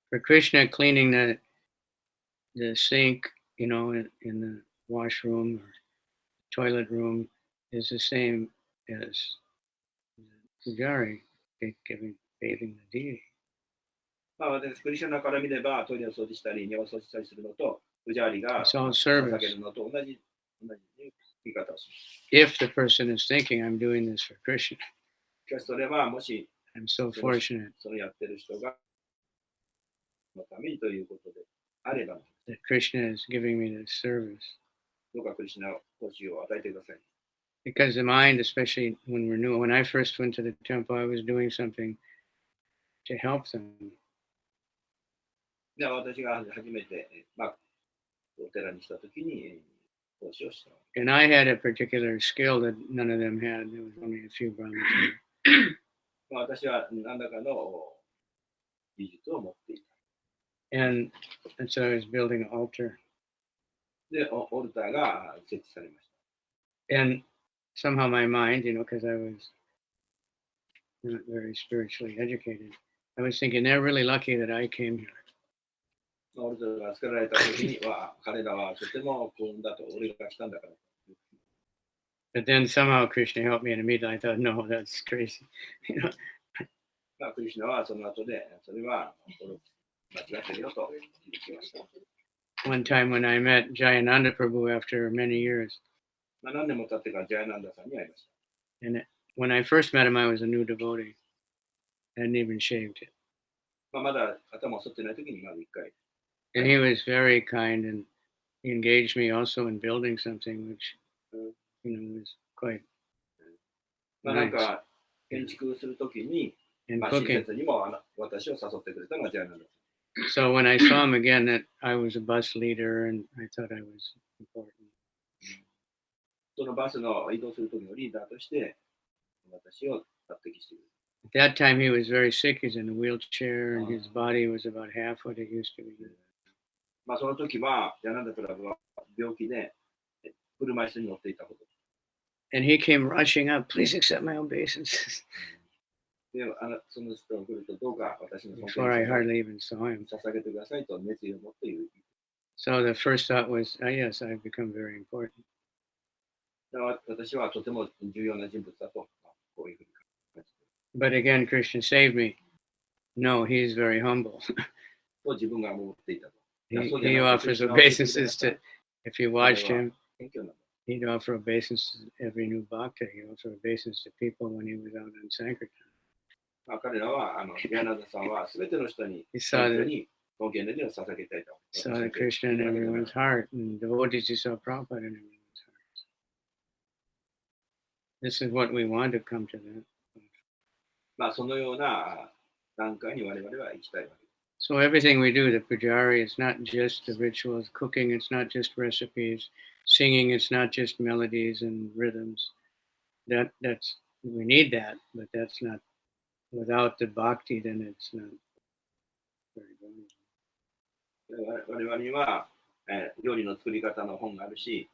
For Krishna, cleaning the sink, in the washroom or toilet room is the same as the pujari bathing the deity. 私、クリシュナから見れば、トイレを掃除したり、庭を掃除したりするのと、プジャーリが It's all 捧 service. げるのと同じ言い方をします。 If the person is thinking, I'm doing this for Krishna, しかしそれはもし I'm so fortunate そのやってる人がのためにということであれば、 that Krishna is giving me this service. どうかクリシュナ奉仕を与えてください。 Because the mind, especially when we're new, when I first went to the temple, I was doing something to help them. で私が初めて、お寺にしたときに奉仕をした。 And I had a particular skill that none of them had. There was only a few Brahmins there. まあ私は何らかの技術を持っていた。 And so I was building an altar. で、オルターが設置されました。 And somehow my mind, because I was not very spiritually educated, I was thinking they're really lucky that I came here. オルターが作られた時には、彼らはとても幸運だと、俺が来たんだから。 But then somehow Krishna helped me, and immediately I thought, no, that's crazy. まあ、クリシュナはその後で、それは間違ってるよと気づきました。 One time when I met Jayananda Prabhu after many years, まあ、何年も経ってからジャヤナンダさんに会いました。 and when I first met him, I was a new devotee. I hadn't even shaved it. まあ、まだ頭を剃ってない時にまず一回。 And he was very kind, and he engaged me also in building something, which, was quite まあ、なんか建築するときに、 and まあ、親 cooking. 切にも私を誘ってくれたのがジャヤナンダさん。 So when I saw him again, that I was a bus leader, and I thought I was important. そのバスの移動する時のリーダーとして私を抜擢してくれた。 At that time, he was very sick. He's in a wheelchair, and his body was about half what it used to be. まあ、その時は、ジャナンダクラブは病気で車椅子に乗っていたこと。 And he came rushing up, please accept my obeisance. で、その人が来ると、どうか私の尊敬 Before I を hardly even saw him. 捧げてくださいと熱意を持って言う。 So the first thought was, yes, I've become very important. だから私はとても重要な人物だと、こういうふうに感じて。 But again, Krishna saved me. No, he's very humble. と自分が思っていたと。 He offers obeisances to, if you watched him, 謙虚なんだ。 he'd offer obeisance to every new bhakta. He'd offer obeisance to people when he was out on Sankirtan. まあ、彼らは、ジャナンダさんはすべての人に He saw 謙虚 the, に尊敬の意を捧げたいと。 saw the Krishna in everyone's heart, and devotees who saw Prabhupada in everyone's heart. This is what we want to come to that. まあ、そのような段階に我々は行きたいわけです。 So everything we do, the pujari, it's not just the rituals, cooking, it's not just recipes, singing, it's not just melodies and rhythms. That's we need that, but that's not without the bhakti, then it's not very valuable. 我々には、料理の作り方の本があるし、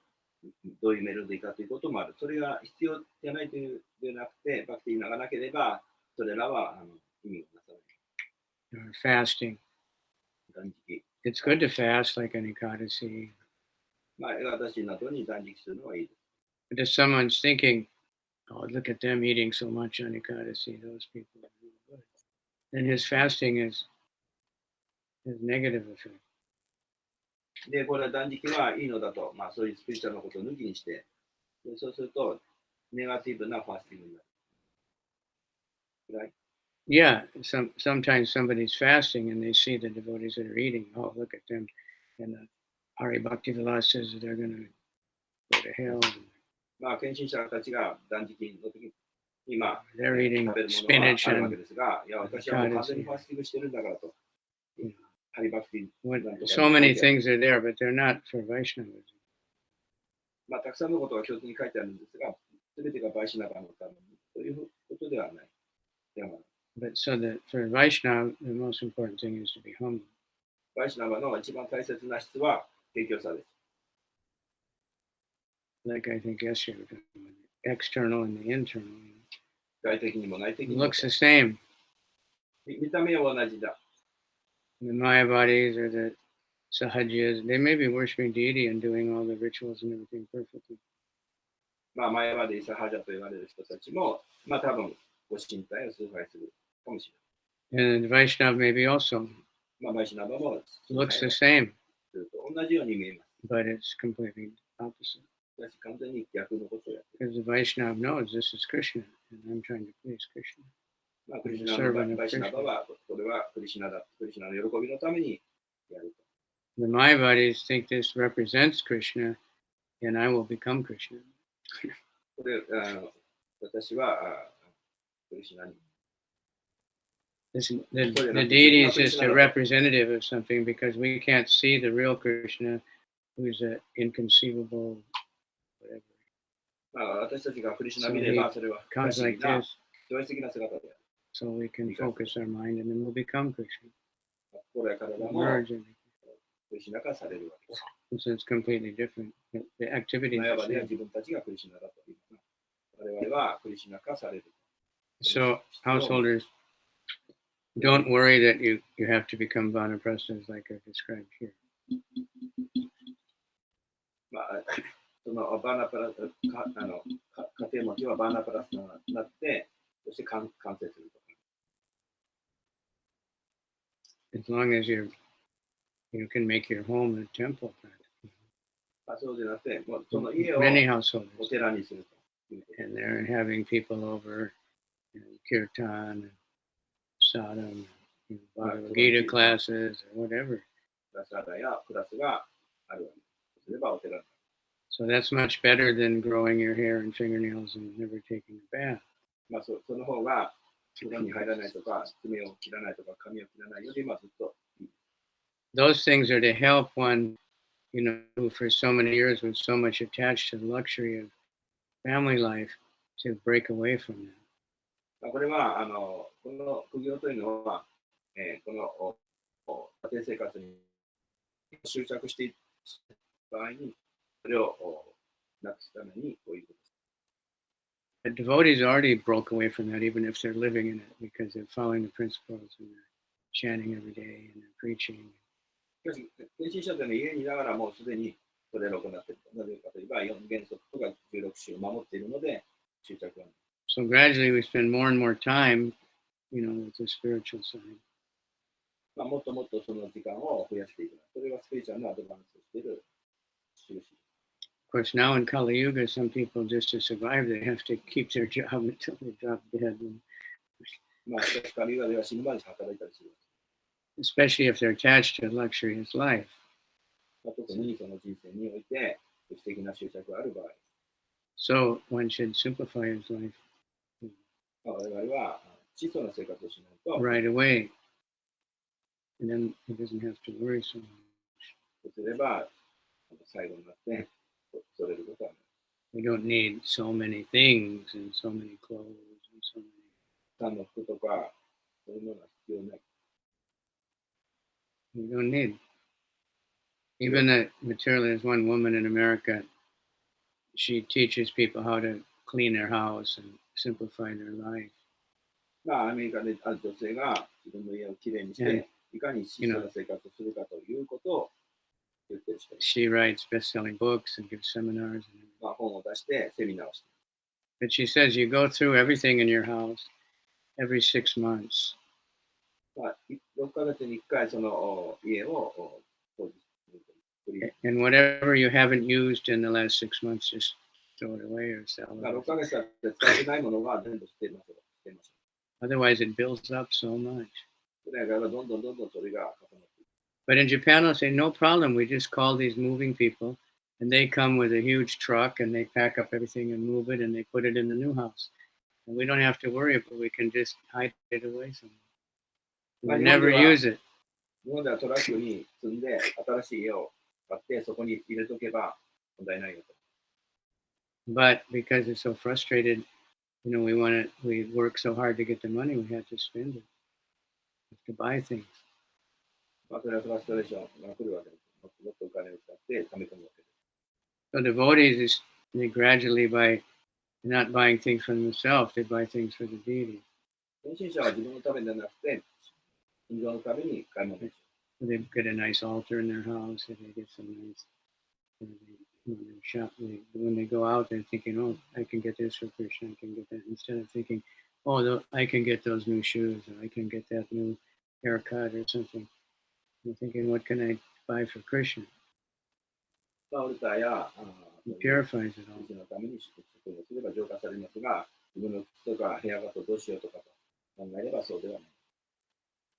どういうメロディーかということもある。それが必要じゃないというでなくて、バクティがなければ、それらは意味がなさない。 Or fasting. 断食。 It's good to fast like an ekadasi. まあ、私などに断食するのはいいです。 But if someone's thinking, oh, look at them eating so much on ekadasi, those people are really good, then his fasting is negative effect. で、これは断食はいいのだと、まあ、そういうスピリチュアルなことを抜きにして、でそうすると、ネガティブなファスティングになる。Right? Yeah, sometimes somebody's fasting and they see the devotees that are eating. Oh, look at them. And the Hari Bhakti Vilas says that they're going to go to hell. まあ、献身者たちが断食の時に、まあ、 They're eating 食べるもの spinach があるわけ and ですが、いや、私はもう完全にファスティングしてるんだからと。ハリバクティ so many things are there, but they're not for Vaishnavas. まあ、たくさんのことが共通に書いてあるんですが、すべてがバイシナバのためにということではない。では But so that for Vaishnava, the most important thing is to be humble. バイシナバの一番大切な質は謙虚さです。 Like I think yesterday, we were talking about the external and the internal. 外的にも内的 It にも looks the same. 見た目は同じだ。 The Mayavadis or the Sahajiyas, they may be worshiping deity and doing all the rituals and everything perfectly. まあ、前までイサハジャと言われる人たちも、まあ、多分ご神体を崇拝するかもしれない。 And the Vaishnava maybe also まあ、バイシナバも looks the same, すると同じように見えます。 but it's completely opposite. しかし完全に逆のことをやっている。 Because the Vaishnava knows this is Krishna, and I'm trying to please Krishna. まあ、クリシュナのバイシナバは、これはクリシュナだ。クリシュナの喜びのためにやると。 The Mayavadis think this represents Krishna, and I will become Krishna. これ私はクリシュナに。 The deity is just a representative of something because we can't see the real Krishna, who's an inconceivable whatever. まあ、私たちがクリシュナ見れば、それは不可 Comes 思議 like な this. 超越的な姿である。 So we can focus our mind and then we'll become Krishna. 心や体も Merge everything. クリシュナ化されるわけです。 So it's completely different. The activities いわ are ばね、 same. 自分たちがクリシュナだというのが、我々はクリシュナ化される。 So householders, don't worry that you have to become vanaprasthas like I described here. まあ、そのバーナプラス家庭持ちはバーナプラスになって、そして完成すると。 As long as you can make your home a temple. まあ、そうじゃなくて、もうその家を Many お householders. 寺にするということ。 And they're having people over, kirtan and sadhana, Bhagavad Gita classes or whatever. クラスやクラスがあるわけです。それはお寺に。 So that's much better than growing your hair and fingernails and never taking a bath. まあ、その方が、風呂に入らないとか、爪を切らないとか、髪を切らないより、まあ、ずっといい。 Those things are to help one, who for so many years was so much attached to the luxury of family life to break away from that. まあ、これはこの苦行というのは、この家庭生活に執着している場合に、それをなくすためにこういうことです。 The devotees already broke away from that, even if they're living in it, because they're following the principles and they're chanting every day and they're preaching. しかし、献身者というのは家にいながらもうすでにそれを行っている。なぜかといえば、4原則とか16種を守っているので、執着はない。 So gradually we spend more and more time, with the spiritual side. まあ、もっともっとその時間を増やしていく。それがスピリチュアルのアドバンスをしている印。 Of course, now in Kali Yuga, some people just to survive, they have to keep their job until they drop dead. まあ、しかし、カリガでは死ぬまで働いたりする。 Especially if they're attached to luxurious life. まあ、特にその人生において、素敵な執着がある場合。 So one should simplify his life まあ、我々は質素な生活をしないと、 right away. And then he doesn't have to worry so much. そうすれば、最後になって、それることはない。 We don't need so many things and so many clothes and so many. 単の服とか、そういうものは必要ない。 We don't need. Even a materialist, one woman in America, she teaches people how to clean their house and simplify their life. まあ、アメリカである女性が自分の家をきれいにして、いかに質素な生活をするかということを言ってる人です。 She writes best-selling books and gives seminars. まあ、本を出してセミナーをして。 But she says you go through everything in your house every 6 months. まあ、6ヶ月に1回その家を掃除するという。 And whatever you haven't used in the last 6 months, just throw it away or sell まあ、 it. 6ヶ月経って使ってないものは全部捨てましょう。 Otherwise, it builds up so much. それがどんどんそれが重なっていく。 But in Japan, they'll say, no problem. We just call these moving people, and they come with a huge truck, and they pack up everything and move it, and they put it in the new house. And we don't have to worry, but we can just hide it away somewhere. We never use it. 日本ではトラックに積んで新しい家を買ってそこに入れとけば問題ないよと。 But because it's so frustrated, we work so hard to get the money, we have to spend it. We have to buy things. まあ、それはフラストレーションが来るわけです。もっとお金を使って貯め込むわけです。 So devotees, they gradually, by not buying things for themselves, they buy things for the deity. 献身者は自分のためではなくて、人情のために買い物をする。 They get a nice altar in their house, and they get some nice. When they go out, they're thinking, "Oh, I can get this for Krishna. I can get that." Instead of thinking, "Oh, I can get those new shoes, or I can get that new haircut, or something." They're thinking, "What can I buy for Krishna?" まあ、オルターや It purifies it all. 自分のために祝福をすれば浄化されますが、自分の服とか部屋ごとどうしようとかと考えればそうではない。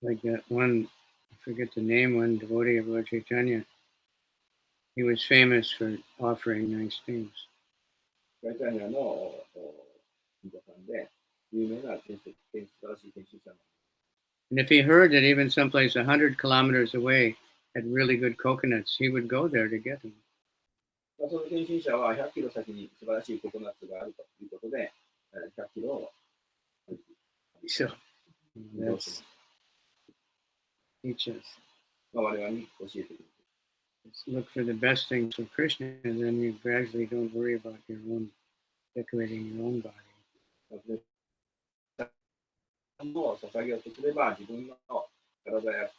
Like that one, I forget the name, one devotee of Lord Chaitanya. He was famous for offering nice things. ガイタニアの信者さんで、有名な素晴らしい献身者の。 And if he heard that even someplace 100 kilometers away had really good coconuts, he would go there to get them. その献身者は100キロ先に素晴らしいココナッツがあるということで、100キロを So that's teach us. まあ、我々に教えてくれる。Look for the best things from Krishna, and then you gradually don't worry about your own decorating your own body. を捧げようとすれば、自分の体や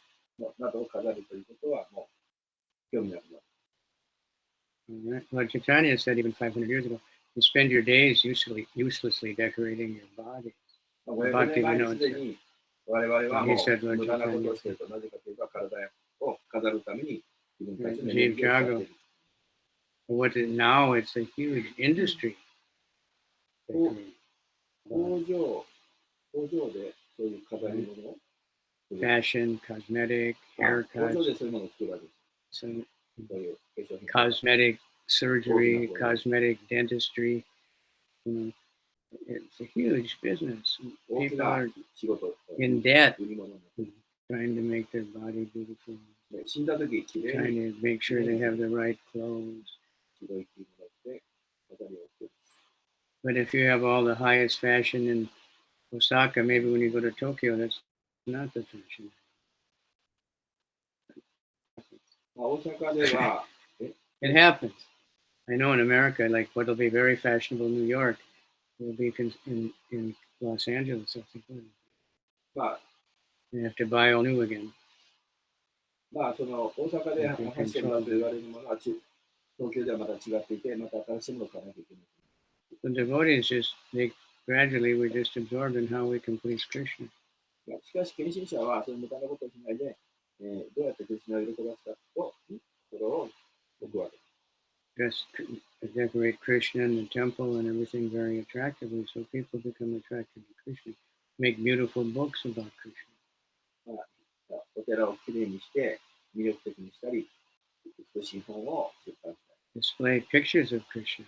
などを飾るということはもう興味なくなる。Right. Well, Chaitanya said even 500 years ago, you spend your days uselessly decorating your body. 500年前にすでに我々はもう無駄なことをしていると、なぜかといえば体を飾るために自分たちのエネルギーを使っている。What is now, it's a huge industry. 工場でそういう飾り物を Fashion, cosmetic, haircuts. 工場でそういうものを作るわけです。 Some そういう化粧品 cosmetic surgery, cosmetic dentistry. You know, it's a huge business. People are in debt, trying to make their body beautiful, trying to make sure they have the right clothes. But if you have all the highest fashion in Osaka, maybe when you go to Tokyo, that's not the fashion. 大阪では It happens. I know in America, like what'll be very fashionable in New York will be in Los Angeles. I think. まあ You have to buy all new again. まあその大阪でファッションだと言われるものは東京ではまた違っていて、また新しいものを買わなきゃいけない。The devotees they gradually we're just absorbed in how we can please Krishna. しかし献身者はそういう無駄なことをしないで、どうやってクリシュナを喜ばすかと、それを僕は Just decorate Krishna and the temple and everything very attractively, so people become attracted to Krishna. Make beautiful books about Krishna. お寺をきれいにして魅力的にしたり、美しい本を出版したり。Display pictures of Krishna.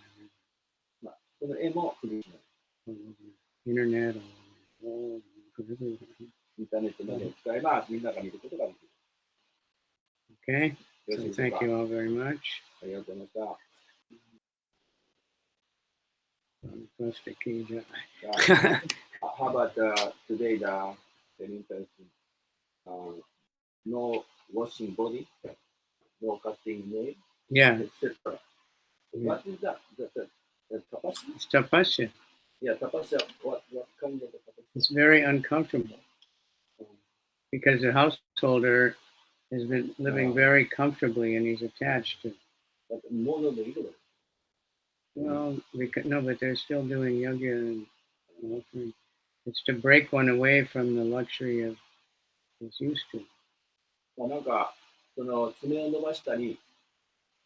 まあ、その絵もクリシュナ。Internet, all everywhere. インターネットなどを使えばみんなが見ることができる。Okay, so thank you all very much. ありがとうございました。How about today the interesting no washing body, no cutting nail, Yeah. etc. What is that? That's tapasya? It's tapasya. Yeah, tapasya. What kind of tapasya? It's very uncomfortable because the householder has been living very comfortably and he's attached to. But more than the ego. Well, no, but they're still doing yoga and offering. It's to break one away from the luxury of it's used to. なんかその爪を伸ばしたり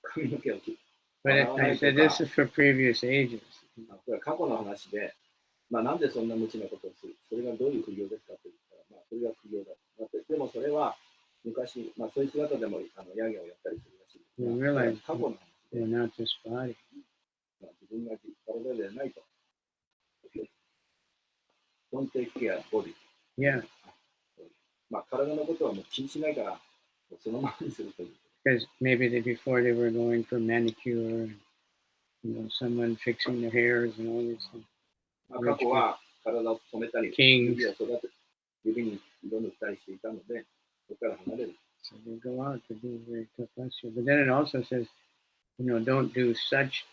髪の毛を切る。But I said this is for previous ages. これは過去の話で、なんでそんな無知なことをする？それがどういう苦行ですかと言ったら、それが苦行だ。でもそれは昔、そういう姿でもヤギをやったりするらしいです。You realize 過去の話で、 we're not this body. 自分が体ではないと。Don't take care of body. Yeah. 体のことはもう気にしないから、そのままにするという。Because maybe before they were going for manicure, and, someone fixing their hairs and all these things. 過去は体を染めたり、 Kings. 指に色塗ったりしていたので、そこから離れる。So they go out to do very tapasya. But then it also says, don't do such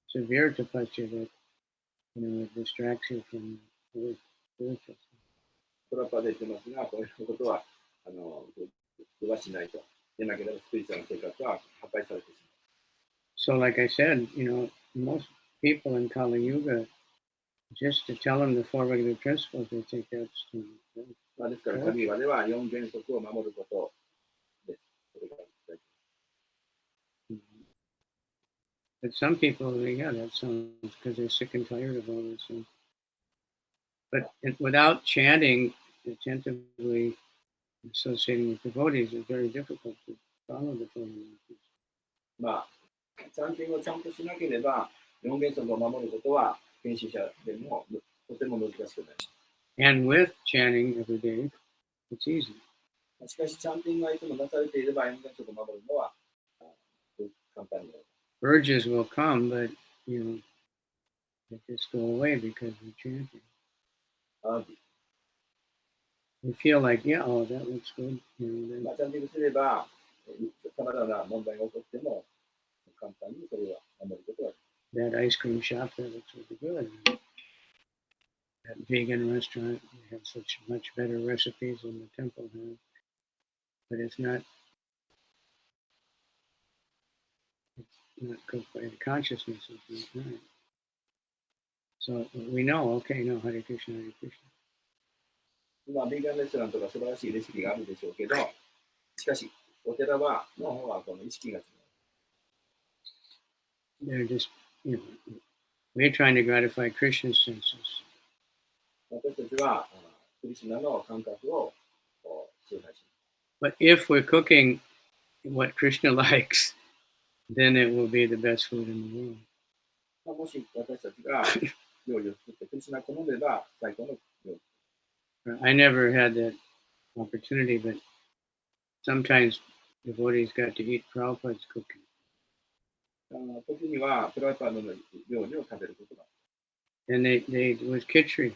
severe tapasya that, it distracts you from the spiritual stuff. トラッパーで言ってますが、こういうことは、はしないと。でなければスピリチュアルな生活は破壊されてしまう。So like I said, most people in Kali Yuga, just to tell them the four regular principles, they think that's too much. ですから、カリワでは4原則を守ることです。それが大事。But some people, that sounds because they're sick and tired of all this stuff. But without chanting attentively, associating with devotees, it's very difficult to follow the four regular principles. チャンティングをちゃんとしなければ、4原則を守ることは、献身者でもとても難しくなります。And with chanting every day, it's easy. しかし、チャンティングがいつもなされていれば、4原則を守るのは簡単になる。Urges will come, but, they just go away because we're chanting. You feel like, yeah, oh, that looks good. You know, チャンネルすれば、さまざまな問題が起こっても、簡単にそれは守ることができる。that ice cream shop there looks really good. That vegan restaurant, they have such much better recipes than the temple has. But it's not cooked by the consciousness of the mind. So we know, okay, no, Hare Krishna, Hare Krishna. まあ、ビーガンレストランとか素晴らしいレシピがあるでしょうけど、しかし、お寺はの方はこの意識が違う。They're just, you know, we're trying to gratify Krishna's senses. 私たちはクリシュナの感覚を崇拝します。But if we're cooking what Krishna likes, then it will be the best food in the world. もし私たちが料理を作ってクリシュナ好めば最高の料理。I never had that opportunity, but sometimes devotees got to eat Prabhupada's cooking. 時にはプラパードの料理を食べることが。And it was kitchery.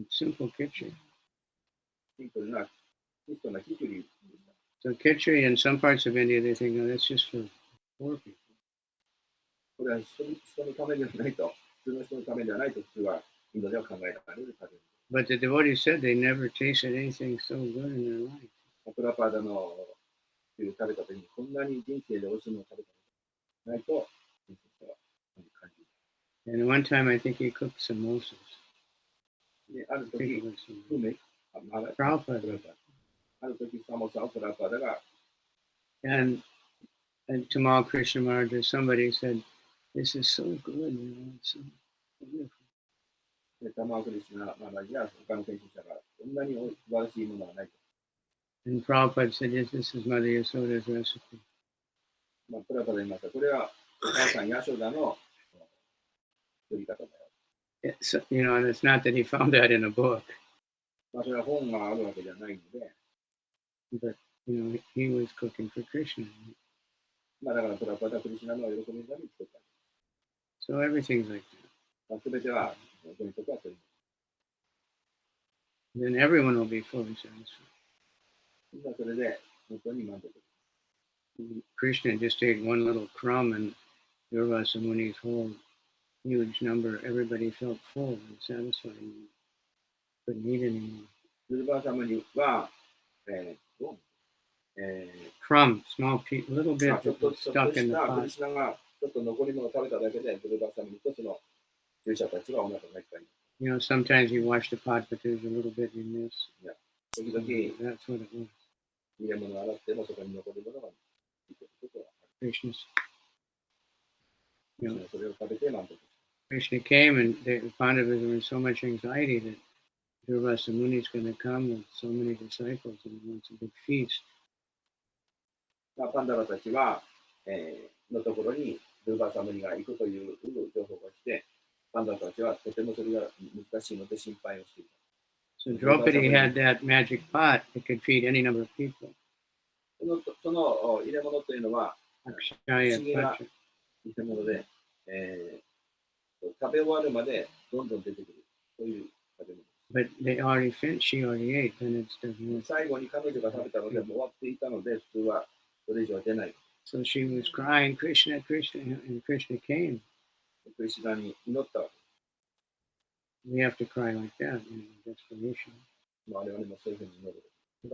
Simple kitchery. シンプルなキチュリ。So kitchery in some parts of India, they think, no, that's just for poor people. これは人のためではないと、普通の人のためではないと普通はインドでは考えられる食べ物。But the devotees said they never tasted anything so good in their life. プラパーダの食べた時にこんなに人生で美味しいものを食べたないと感じる。And one time I think he cooked samosas. で、ある時、Prabhupada. ある時、サモサをプラパーダが。And Tamal Krishna Maharaj, somebody said, this is so good, you know, it's so beautiful. タマークリシュナマハラジや他の研究者がこんなに素晴らしいものはないと。And Prabhupada said, yes, this is Mother Yasoda's recipe. プラパダ言いました。これはお母さんヤショダの作り方だよ。It's, you know, and it's not that he found that in a book. それは本があるわけじゃないので。But, you know, he was cooking for Krishna. だからプラパダクリシュナの喜びのために作った。So everything's like that. すべては Then everyone will be fully satisfied. Krishna just ate one little crumb and Durvasa Muni's whole huge number. Everybody felt full and satisfied and couldn't eat anymore. Durvasa Muni was crumb, small piece, little bit stuck in the pot. You know, sometimes you wash the pot, but there's a little bit you miss. Yeah. That's what it was. Krishna's. You know, Krishna came and the Pandavas were in so much anxiety that Durvasa Muni is going to come with so many disciples and he wants a big feast. パンダラたちは、のところにルーバーサムニが行くという情報が来て、パンダたちはとてもそれが難しいので心配をしていた。So Draupadi had that magic pot that could feed any number of people. その入れ物というのは、不思議な入れ物で、食べ終わるまでどんどん出てくる。そういう食べ物。But they already finished, she already ate, then it's doesn't. 最後に彼女が食べたので、もう終わっていたので、普通はそれ以上出ない。So she was crying, Krishna, Krishna, and Krishna came. クリシュナに祈ったわけ。We have to cry like that, you know, desperation. 我々もそういうふうに祈る。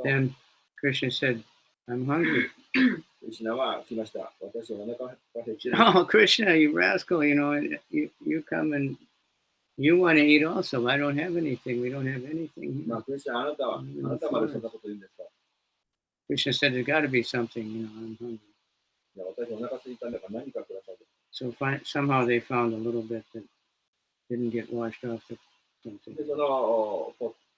Then Krishna said, I'm hungry. クリシュナは来ました。私はお腹が減っている。Oh, Krishna, you rascal, you know, you come and you want to eat also. I don't have anything. We don't have anything. クリシュナ、あなたまでそんなこと言うんですか? Krishna said, there's got to be something, you know, I'm hungry. 私お腹空いたんだから何かください。So somehow they found a little bit that didn't get washed off the something. で、その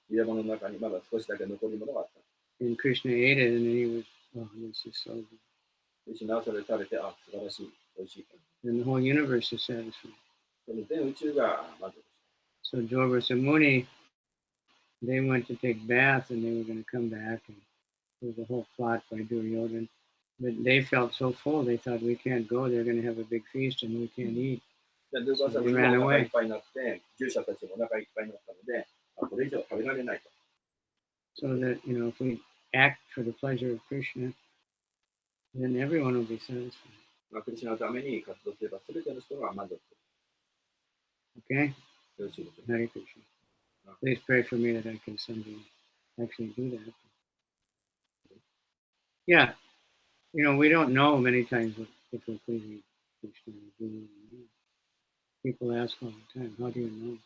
入れ物の中にまだ少しだけ残り物があった。And Krishna ate it and he was, oh, this is so good. クリシュナはそれを食べて、あ、素晴らしい、美味しい。And the whole universe is satisfied. その全宇宙が満足した。So Durvasa Muni, they went to take bath and they were going to come back and there was a whole plot by Duryodhana. But they felt so full, they thought, we can't go, they're going to have a big feast and we can't eat. So they ran away. So that, if we act for the pleasure of Krishna, then everyone will be satisfied. クリシュナのために活動すれば、すべての人が満足す Okay? る。よろしいですね。 Hare Krishna. Please pray for me that I can someday actually do that. Yeah. We don't know many times if we're pleasing Krishna or Guru. People ask all the time, how do you know?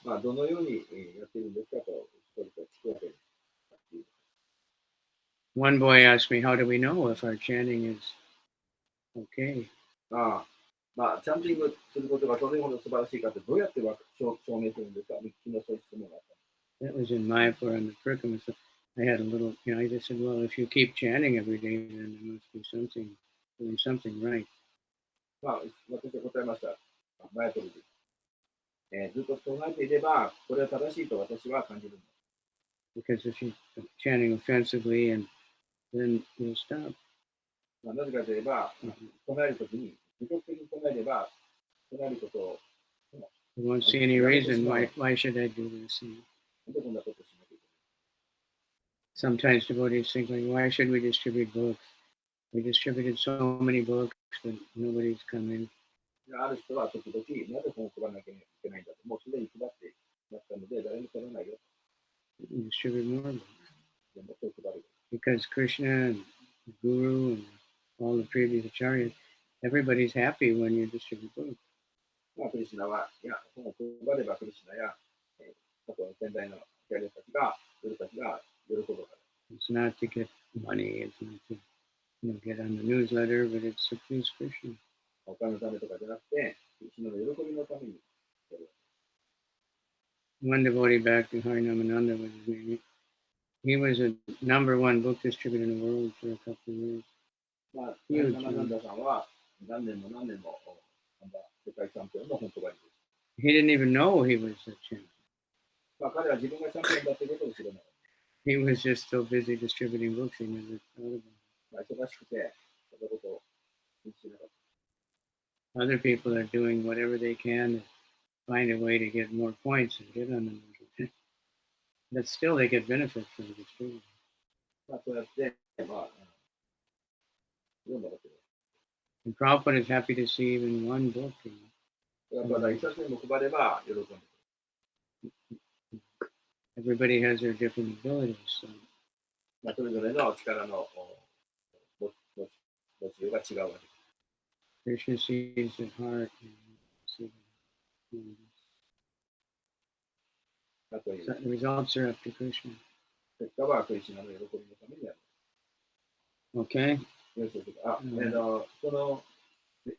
まあ、どのようにやっているんですかと、人々は聞くわけです。 One boy asked me, how do we know if our chanting is okay? まあ、チャンティングすることがどれほど素晴らしいかって、どうやって証明するんですか？昨日そういう質問があった。 That was in Mayapur on the Purkama. So I had a little, I just said, well, if you keep chanting every day, then there must be doing something right. まあ、私は答えました。前とりで、ずっと唱えていれば、これは正しいと私は感じるんだ。 Because if you're chanting offensively, and then you'll stop. まあ、なぜかといえば、唱えるときに、自己的に唱えれば、唱えることを、 You won't see any reason why should I do this? なんでこんなことしなきゃいけない。 Sometimes devotees think, like, why should we distribute books? We distributed so many books, but nobody's come in. ある人は時々、なぜ本を配らなきゃいけないんだと、もうすでに配ってなったので、誰も取らないよ。 You distribute more books. でもっと配る。 Because Krishna and the Guru and all the previous acharyas, everybody's happy when you distribute books. まあ、クリシュナは、いや、本を配ればクリシュナや、過去の先代のキャリアたちが、ブルたちが喜ぶから。 It's not to get money, it's not to get on the newsletter, but it's to please Krishna. お金のためとかじゃなくて、クリシュナの喜びのためにやる。 One devotee back to Harinamananda was his name. He was a #1 book distributor in the world for a couple of years. まあ、ハリナマナンダさんは何年も世界チャンピオンの本当がいる。 He didn't even know he was a champion. まあ、彼は自分がチャンピオンだということを知らない。 He was just so busy distributing books, he never thought about it. まあ、忙しくて、そんなことを気にしなかった。 Other people are doing whatever they can to find a way to get more points and get on the newsletter. But still, they get benefit from the distributing. まあ、そうやって、まあ、読んだわけです。 And Prabhupada is happy to see even one book. だから、一冊でも配れば喜んでくる。 Everybody has their different abilities. So まあ、それぞれの力の持ちようが違うわけです。 Krishna sees the heart. So the results are up to Krishna. 結果はクリシュナの喜びのためにやる。 Okay? よろしいでしょうか。その、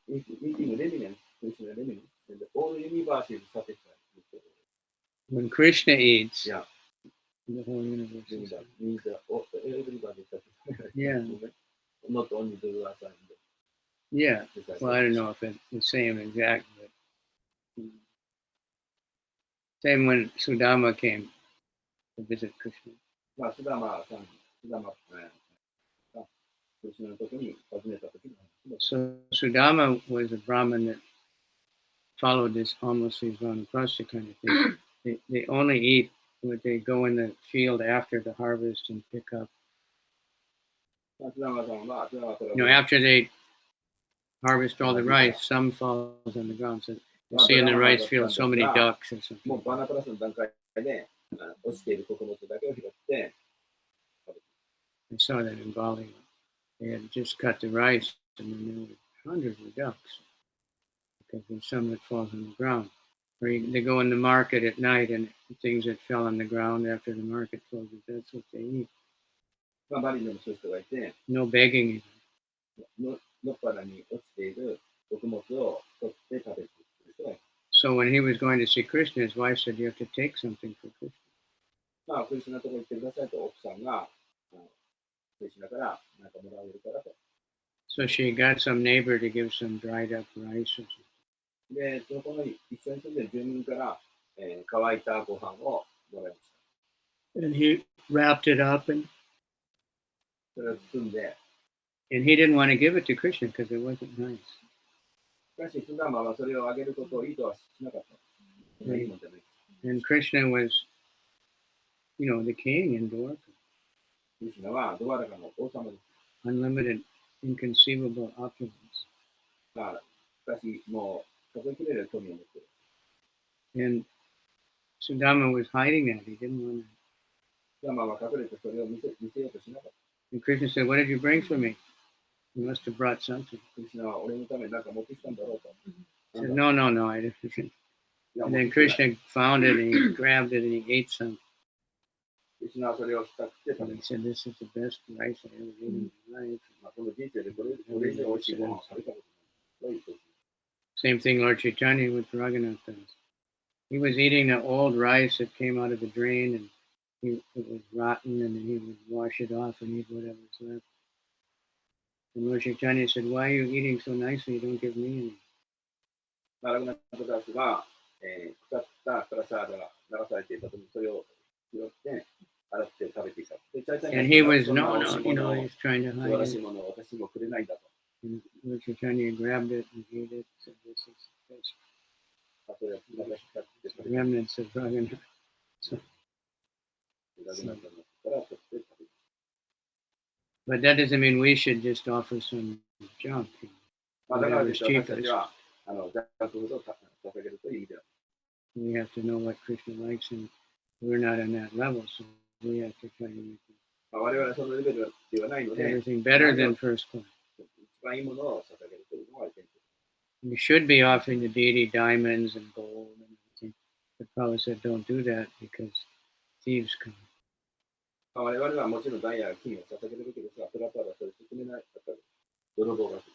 eating remnants, Krishna remnants, and all universe is satisfied. When Krishna eats, Yeah. the whole universe is That means that everybody is satisfied. Yeah. Not only the last time. Yeah. Well, I don't know if it's the same exact, but same when Sudama came to visit Krishna. まあ、スダマさん、クリシュナの時に訪ねた時の話も。 So Sudama was a Brahmin that followed this almost Vanaprastha kind of thing. They only eat when they go in the field after the harvest and pick up. まあ、スダマさんは、スダマから、After they harvest all the rice, some falls on the ground. So you see in the rice field so many ducks or もう something. バナプラスの段階で落ちている穀物だけを拾って、 I saw that in Bali. They had just cut the rice and then there were hundreds of ducks because there's some that falls on the ground. Or they go in the market at night and things that fell on the ground after the market closes, that's what they eat. まあ、バリでもそういう人がいて、 No begging even. 野っ原に落ちている穀物を取って食べる人がいる。 So when he was going to see Krishna, his wife said, you have to take something for Krishna. まあ、クリシュナのところに行ってくださいと奥さんが、クリシュナから何かもらえるからと。 So she got some neighbor to give some dried up rice or something. で、そこの一緒に住んでる住民から、乾いたご飯をもらいました。 And he wrapped it up and それを包んで、 he didn't want to give it to Krishna because it wasn't nice. しかし、スダマはそれをあげることをいいとはしなかった。いいもんじゃない。 And Krishna was the king in Dwarka. クリシュナはドワラカの王様です。Unlimited, inconceivable opulence. まあ、しかし、もう、数えきれる富を持っている。 And Sudama was hiding that. He didn't want to. ダマは隠れてそれを見せようとしなかった。 And Krishna said, "What did you bring for me? You must have brought something." クリシュナは俺のために何か持ってきたんだろうと。 He said, "No, no, no, I didn't." いや And 持って then きてない。 Krishna found it and he grabbed it and he ate some. クリシュナはそれをしたくて食 And べ he た。 said, "This is the best rice I ever ate in my life." まあ、この人生でこれ以上美味しいご飯を食べたことない。そういう時 Same thing Lord Chaitanya with Raghunath does. He was eating the old rice that came out of the drain and it was rotten, and then he would wash it off and eat whatever was left. And Lord Chaitanya said, "Why are you eating so nicely? You don't give me any." まあ、ラグナットダースが、腐ったプラサーダが流されていた時にそれを拾って洗って食べていた。で、チャイタニア And he was, そんな no, 美味し no, いものを he's trying to 素晴ら hide しい it. ものを私にもくれないんだと。 And Lord Chaitanya grabbed it and ate it. Said, "This is the best それを流しかって食べて remnants of Raghunath." ラグナットから取って食べて。 But that doesn't mean we should just offer some junk. まあ、だからとい Whatever's って私た cheapest. ちは、ジャンクフードを捧げるという意味では。 We have to know what Krishna likes, and we're not on that level, so we have to try to make まあ、我々はそのレベルではないので、 everything better than first class. 一番いいものを捧げるというのが現実。 You should be offering the deity diamonds and gold and everything. But Prabhupada said, "Don't do that because thieves come." まあ、我々はもちろんダイヤや金を捧げるべきですが、プラパーはそれを進めないかったら、泥棒がやって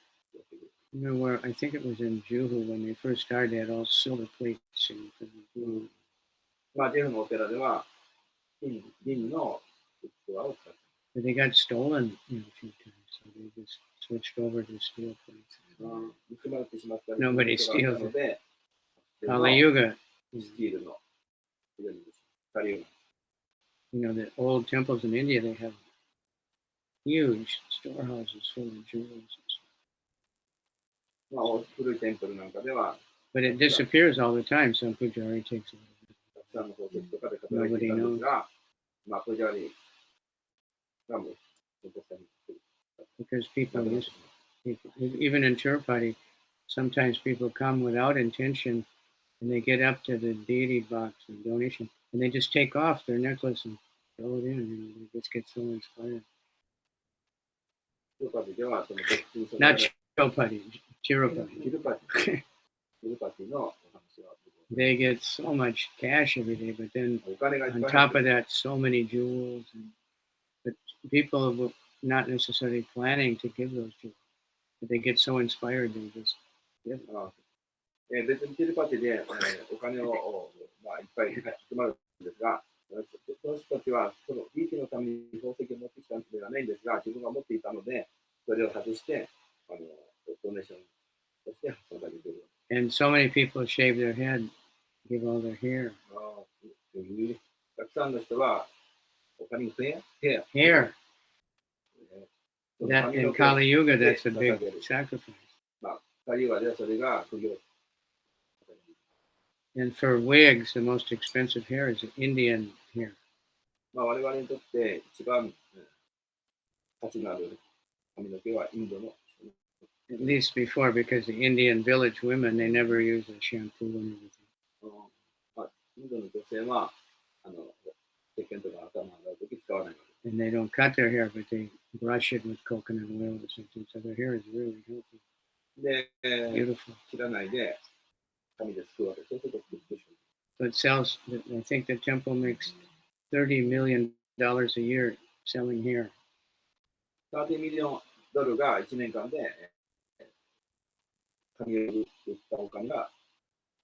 くる。 You know where I think it was in Juhu when they first started, they had all silver plates in for the まあ、ジェフのお寺では、銀の器を使って、 But they got stolen, a few times, so they just switched over to steel plates. 盗まれてしまったり Nobody することがあったので、 Kali Yuga, スティールの、非常にカリウム。 the old temples in India, they have huge storehouses full of jewels. まあ、古いテンプルなんかでは、 But it disappears all the time. Some pujari takes it. たくさんの宝石とかで語られていたんですが、まあ、プジャリがもう、残ったりする。 Because people use, even in Tirupati, sometimes people come without intention and they get up to the deity box and donation and they just take off their necklace and throw it in. They just get so inspired. トルパティでは、その別にその Not Tirupati, キ Tirupati. ルパティ、キルパティのお話は、 They get so much cash every day, but then お金がいっ on ぱい入っ top て of る。 that, so many jewels. But people were not necessarily planning to give those jewels. But they get so inspired, they just give. 別にキルパティで、お金を、まあ、いっぱい集まるんですが、その人たちはその利益のために宝石を持ってきたんではないんですが、自分が持っていたので、それを外して、ドネーションとして捧げている。 And so many people shave their head, give all their hair. たくさんの人は、お金にヘア。 Hair. That 髪 in の毛 Kali Yuga, that's a 捧 big げる。 sacrifice. まあ、カリワではそれが苦行。 And for wigs, the most expensive hair is Indian hair. まあ、我々にとって一番価値のある髪の毛はインドの。 At least before, because the Indian village women, they never use a shampoo and everything. まあ、インドの女性は、石鹸とか頭を洗うとき使わないので。 And they don't cut their hair, but they brush it with coconut oil or something. So their hair is really healthy, で、beautiful. 切らないで紙ですくうわけ。そうすると美しく。 So it sells, I think the temple makes $30 million a year selling hair. 30ミリオンドルが1年間で紙を売ったお金が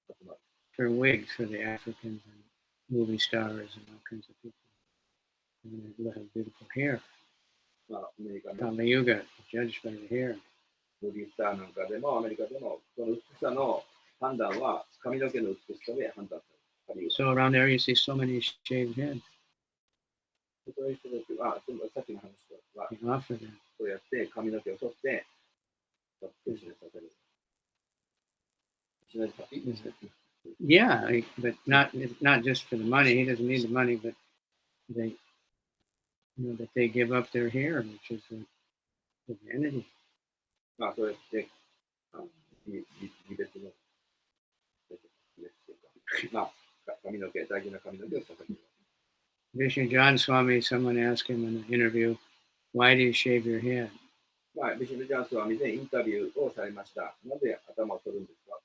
集まる。 For wigs for the Africans and movie stars and all kinds of people. And they have beautiful hair. まあ、アメリカの Kali Yuga, judged by the hair. ムービースターなんかでもアメリカでもその美しさの判断は髪の毛の美しさで判断される。 So around there you see so many shaved heads. そういう人たちは、さっきの話は、 They offer that. そうやって髪の毛を剃って、クリシュナにさせる。クリシュナにさせる。 Yeah, but not just for the money. He doesn't need the money, but they, that they give up their hair, which is a vanity. まあ、そうやって、離別の、まあ、髪の毛、大事な髪の毛を捧げる。Vishnu John Swami, someone asked him in an interview, why do you shave your head? まあ、ビシュヌ・ジャンスは以前インタビューをされました。なぜ頭を取るんですか？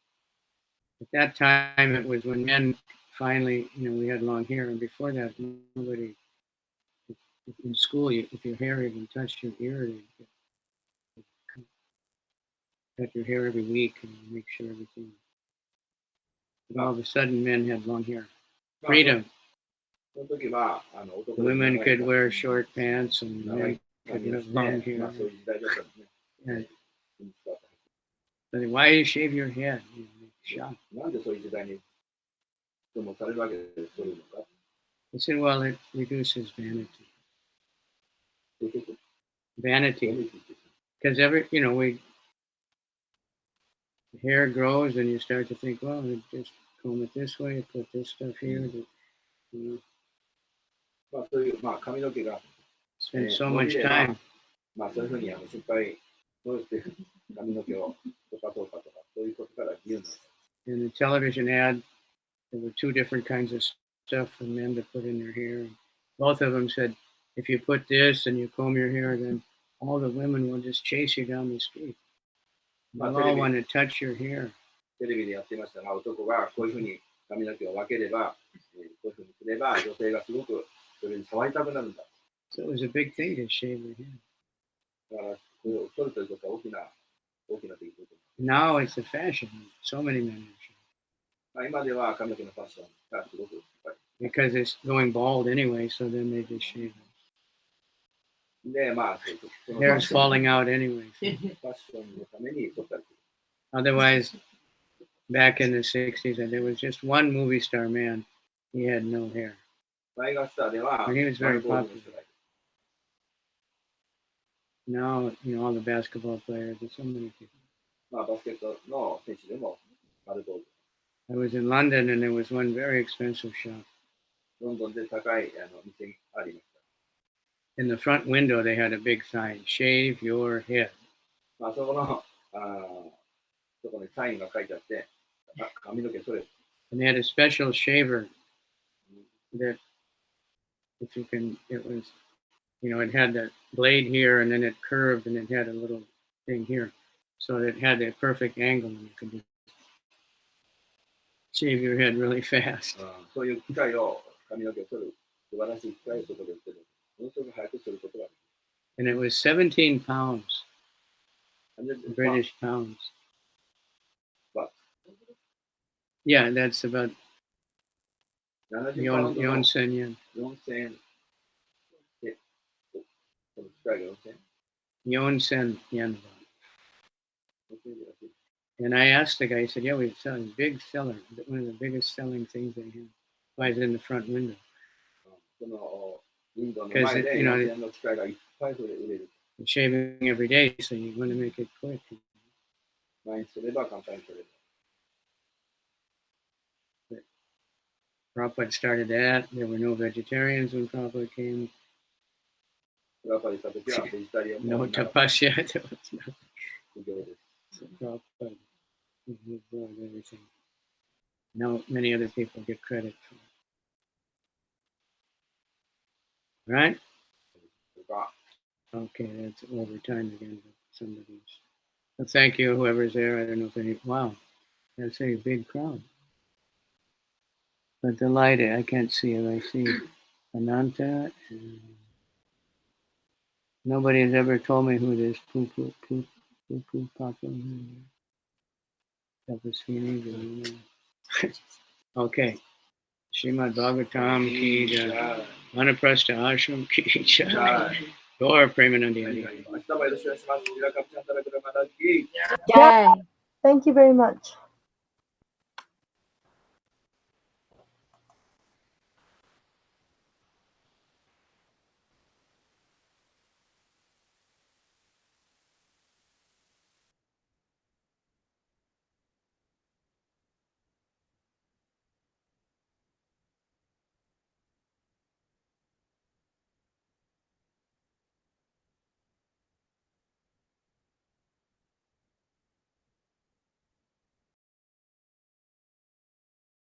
At that time, it was when men finally, we had long hair, and before that, nobody in school, if your hair even touched your ear, they'd cut your hair every week and make sure everything. But all of a sudden, men had long hair. Freedom. その時は、男 Women could wear short pants and men could have long ま hair. あ、そういう時代だったんですね。 And why do you shave your head? Shocked. なんでそういう時代に質問されるわけです、そういうのか。 He said, well, it reduces vanity. どういうこと？ Vanity. Because hair grows and you start to think, well, just comb it this way, put this stuff here. You まあ、そういう、まあ、髪の毛が、 spend so much time. まあ、そういうふうに心配、どうやって髪の毛を溶かそうかとか、そういうことから言うの。 In the television ad, there were two different kinds of stuff for men to put in their hair. Both of them said, if you put this and you comb your hair, then all the women will just chase you down the street. They'll all want to touch your hair. テレビでやってましたが、男がこういうふうに髪の毛を分ければ、こういうふうにすれば、女性がすごくそれに触りたくなるんだ。 So it was a big thing to shave your head. だから、これを取るということは大きな出来事。 Now it's a fashion. So many men have shaved. まあ、今では髪の毛のファッションがすごくいっぱい。 Because it's going bald anyway, so then they just shave it. で、まあ、そのファ Hair's ッション falling out anyway. ファッションのために取ったりする。 Otherwise, back in the 60s, there was just one movie star man. He had no hair. 大学スターでは、 And he was very ボール popular. の人がいる。 Now, all the basketball players, there's so many people. まあ、バスケットの選手でも丸坊主。 I was in London and there was one very expensive shop. ロンドンで高い店がありました。 In the front window, they had a big sign, shave your head. まあ、そこの、そこにサインが書いてあって、髪の毛それ。 And they had a special shaver that, if you can, it was, it had that blade here and then it curved and it had a little thing here. So it had a perfect angle and you could just shave your head really fast. そういう機械を髪の毛を剃る素晴らしい機械をそこで売ってる。ものすごく早く剃ることができる。 And it was 17 pounds, British pounds. What? Yeah, that's about 70パウンドの4,000 yen. 4000円で、その機械が4,000 yen. And I asked the guy, he said, yeah, we're selling big seller, one of the biggest selling things they have. Why is it in the front window? そのウィンドウの前で4000円の機械がいっぱい売れる。 You're shaving every day, so you want to make it quick. 毎日すれば簡単に取れる。 Prabhupada started that. There were no vegetarians when Prabhupada came. プラパで行った時はベジタリアン No も tapasya. There was nothing. 苦行です。 So Prabhupada moved forward everything. Now many other people get credit for it. Right? とか Okay, that's overtime again. Somebody's. Well, thank you, whoever's there. I don't know if any. Wow, that's a big crowd. But the light, I can't see it. I see Ananta. And nobody has ever told me who this poo papa. That was Phoenix. Okay. Srimad Bhagavatam ki jai. Vanaprastha ashram ki jai. Gaur Premanandi. 明日もよろしくお願いします。KaviCandra Guru Maharaj ki Yay. Thank you very much.